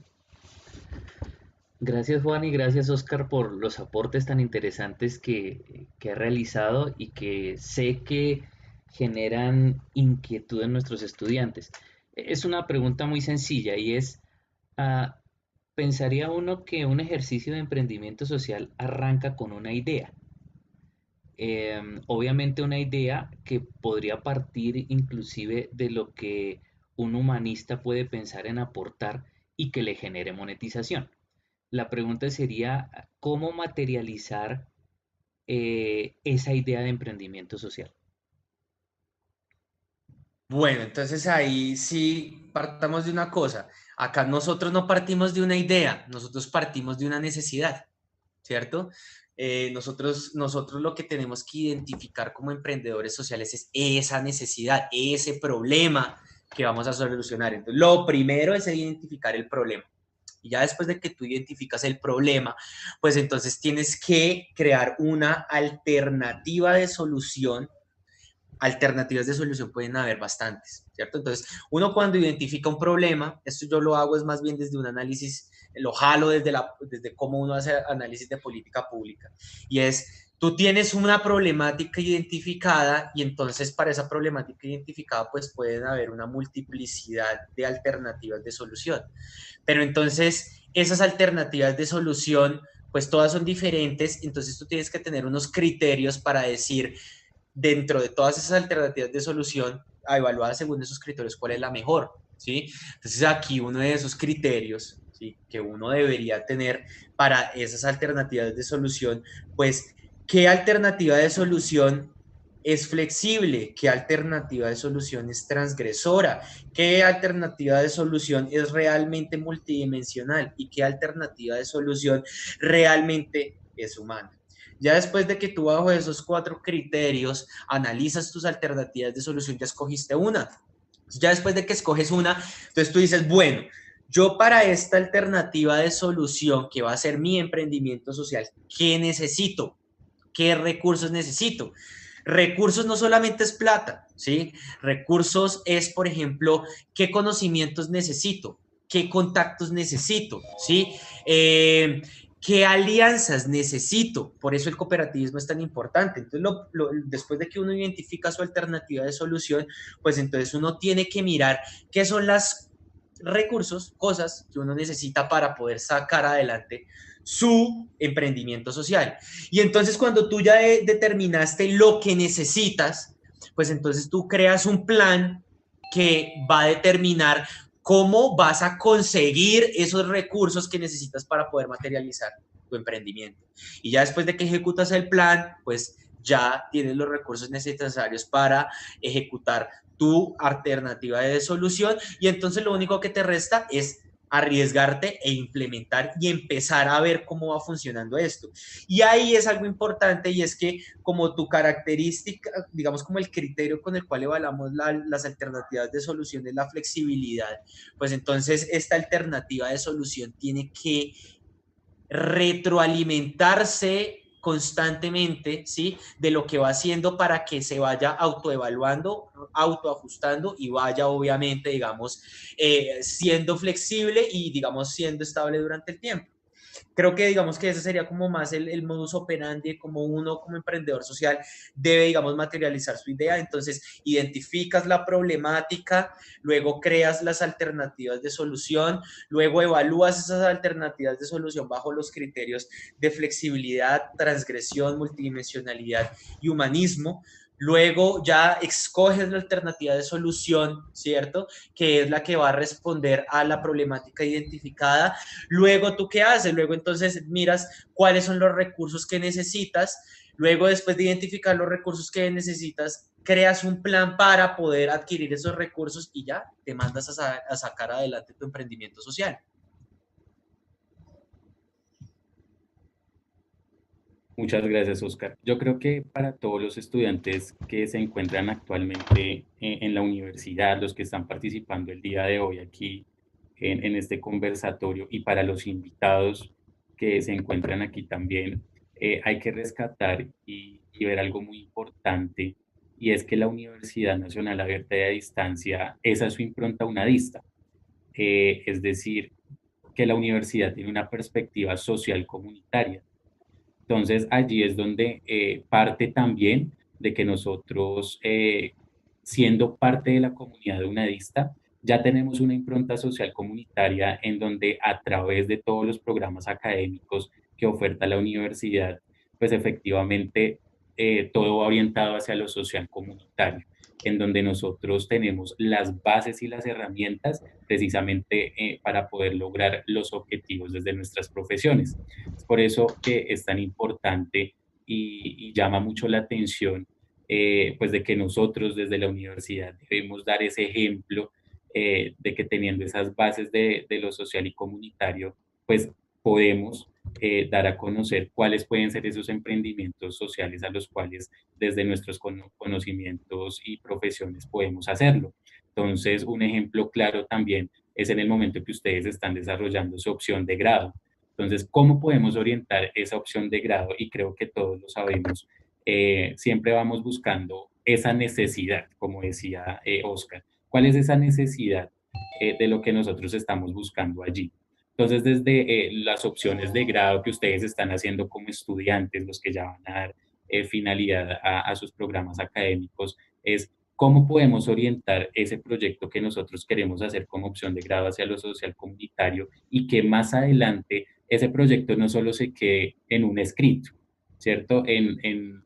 Gracias, Juan, y gracias, Oscar, por los aportes tan interesantes que ha realizado y que sé que generan inquietud en nuestros estudiantes. Es una pregunta muy sencilla y es, ¿pensaría uno que un ejercicio de emprendimiento social arranca con una idea? Obviamente una idea que podría partir inclusive de lo que un humanista puede pensar en aportar y que le genere monetización. La pregunta sería, ¿cómo materializar esa idea de emprendimiento social? Bueno, entonces ahí sí partamos de una cosa. Acá nosotros no partimos de una idea, nosotros partimos de una necesidad, ¿cierto? Nosotros lo que tenemos que identificar como emprendedores sociales es esa necesidad, ese problema que vamos a solucionar. Entonces, lo primero es identificar el problema. Y ya después de que tú identificas el problema, pues entonces tienes que crear una alternativa de solución. Alternativas de solución pueden haber bastantes, ¿cierto? Entonces, uno cuando identifica un problema, esto yo lo hago es más bien desde un análisis, lo jalo desde cómo uno hace análisis de política pública, y es, tú tienes una problemática identificada y entonces para esa problemática identificada pues pueden haber una multiplicidad de alternativas de solución, pero entonces esas alternativas de solución pues todas son diferentes, entonces tú tienes que tener unos criterios para decir, dentro de todas esas alternativas de solución, evaluadas según esos criterios, cuál es la mejor, ¿sí? Entonces aquí uno de esos criterios, ¿sí?, que uno debería tener para esas alternativas de solución, pues, ¿qué alternativa de solución es flexible, qué alternativa de solución es transgresora, qué alternativa de solución es realmente multidimensional y qué alternativa de solución realmente es humana. Ya después de que tú bajo esos 4 criterios analizas tus alternativas de solución, ya escogiste una. Ya después de que escoges una, entonces tú dices, bueno, yo para esta alternativa de solución que va a ser mi emprendimiento social, ¿qué necesito? ¿Qué recursos necesito? Recursos no solamente es plata, ¿sí? Recursos es, por ejemplo, qué conocimientos necesito, qué contactos necesito, ¿sí? ¿Qué alianzas necesito? Por eso el cooperativismo es tan importante. Entonces, después de que uno identifica su alternativa de solución, pues entonces uno tiene que mirar qué son los recursos, cosas que uno necesita para poder sacar adelante su emprendimiento social. Y entonces cuando tú ya determinaste lo que necesitas, pues entonces tú creas un plan que va a determinar cómo vas a conseguir esos recursos que necesitas para poder materializar tu emprendimiento. Y ya después de que ejecutas el plan, pues ya tienes los recursos necesarios para ejecutar tu alternativa de solución y entonces lo único que te resta es arriesgarte e implementar y empezar a ver cómo va funcionando esto. Y ahí es algo importante y es que como tu característica, digamos como el criterio con el cual evaluamos las alternativas de solución es la flexibilidad, pues entonces esta alternativa de solución tiene que retroalimentarse constantemente, ¿sí? De lo que va haciendo para que se vaya autoevaluando, autoajustando y vaya obviamente, digamos, siendo flexible y, digamos, siendo estable durante el tiempo. Creo que digamos que ese sería como más el modus operandi, como uno como emprendedor social debe, digamos, materializar su idea. Entonces, identificas la problemática, luego creas las alternativas de solución, luego evalúas esas alternativas de solución bajo los criterios de flexibilidad, transgresión, multidimensionalidad y humanismo. Luego ya escoges la alternativa de solución, ¿cierto? Que es la que va a responder a la problemática identificada. Luego, ¿tú qué haces? Luego entonces miras cuáles son los recursos que necesitas. Luego, después de identificar los recursos que necesitas, creas un plan para poder adquirir esos recursos y ya te mandas a sacar adelante tu emprendimiento social. Muchas gracias, Oscar. Yo creo que para todos los estudiantes que se encuentran actualmente en la universidad, los que están participando el día de hoy aquí en este conversatorio y para los invitados que se encuentran aquí también, hay que rescatar y ver algo muy importante y es que la Universidad Nacional Abierta y a Distancia, esa es su impronta unadista. Es decir, que la universidad tiene una perspectiva social comunitaria. Entonces allí es donde parte también de que nosotros, siendo parte de la comunidad unadista, ya tenemos una impronta social comunitaria en donde a través de todos los programas académicos que oferta la universidad, pues efectivamente todo va orientado hacia lo social comunitario, en donde nosotros tenemos las bases y las herramientas precisamente para poder lograr los objetivos desde nuestras profesiones. Es por eso que es tan importante y llama mucho la atención, pues de que nosotros desde la universidad debemos dar ese ejemplo de que teniendo esas bases de lo social y comunitario, pues podemos dar a conocer cuáles pueden ser esos emprendimientos sociales a los cuales desde nuestros conocimientos y profesiones podemos hacerlo. Entonces, un ejemplo claro también es en el momento que ustedes están desarrollando su opción de grado. Entonces, ¿cómo podemos orientar esa opción de grado? Y creo que todos lo sabemos, siempre vamos buscando esa necesidad, como decía Oscar. ¿Cuál es esa necesidad de lo que nosotros estamos buscando allí? Entonces, desde las opciones de grado que ustedes están haciendo como estudiantes, los que ya van a dar finalidad a sus programas académicos, es cómo podemos orientar ese proyecto que nosotros queremos hacer como opción de grado hacia lo social comunitario y que más adelante ese proyecto no solo se quede en un escrito, ¿cierto? En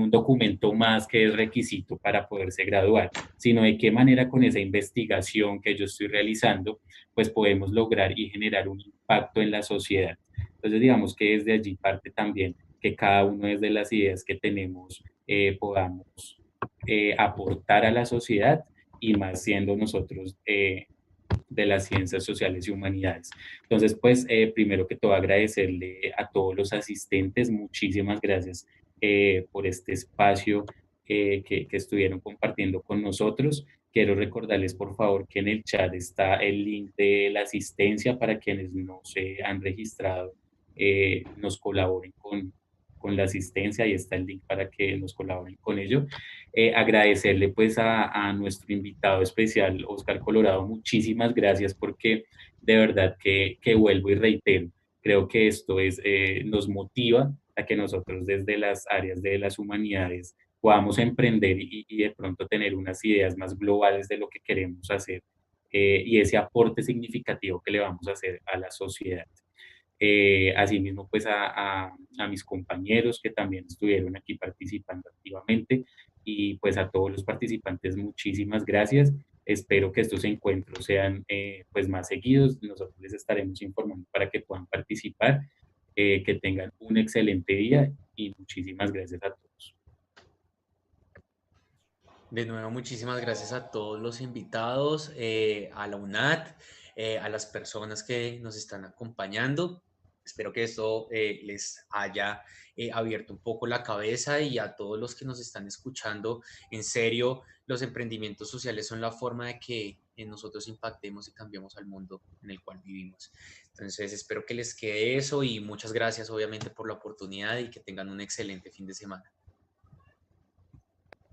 un documento más que es requisito para poderse graduar, sino de qué manera con esa investigación que yo estoy realizando, pues podemos lograr y generar un impacto en la sociedad. Entonces, digamos que desde allí parte también que cada uno desde las ideas que tenemos podamos aportar a la sociedad y más siendo nosotros de las ciencias sociales y humanidades. Entonces, pues, primero que todo, agradecerle a todos los asistentes, muchísimas gracias por este espacio que estuvieron compartiendo con nosotros. Quiero recordarles, por favor, que en el chat está el link de la asistencia para quienes no se han registrado, nos colaboren con la asistencia. Ahí está el link para que nos colaboren con ello. Agradecerle pues a nuestro invitado especial, Oscar Colorado, muchísimas gracias porque de verdad que vuelvo y reitero, creo que esto nos motiva a que nosotros desde las áreas de las humanidades podamos emprender y de pronto tener unas ideas más globales de lo que queremos hacer y ese aporte significativo que le vamos a hacer a la sociedad. Asimismo, pues a mis compañeros que también estuvieron aquí participando activamente y pues a todos los participantes, muchísimas gracias. Espero que estos encuentros sean pues más seguidos. Nosotros les estaremos informando para que puedan participar. Que tengan un excelente día y muchísimas gracias a todos. De nuevo, muchísimas gracias a todos los invitados, a la UNAT, a las personas que nos están acompañando. Espero que esto les haya abierto un poco la cabeza y a todos los que nos están escuchando. En serio, los emprendimientos sociales son la forma de que nosotros impactemos y cambiemos al mundo en el cual vivimos. Entonces, espero que les quede eso y muchas gracias obviamente por la oportunidad y que tengan un excelente fin de semana.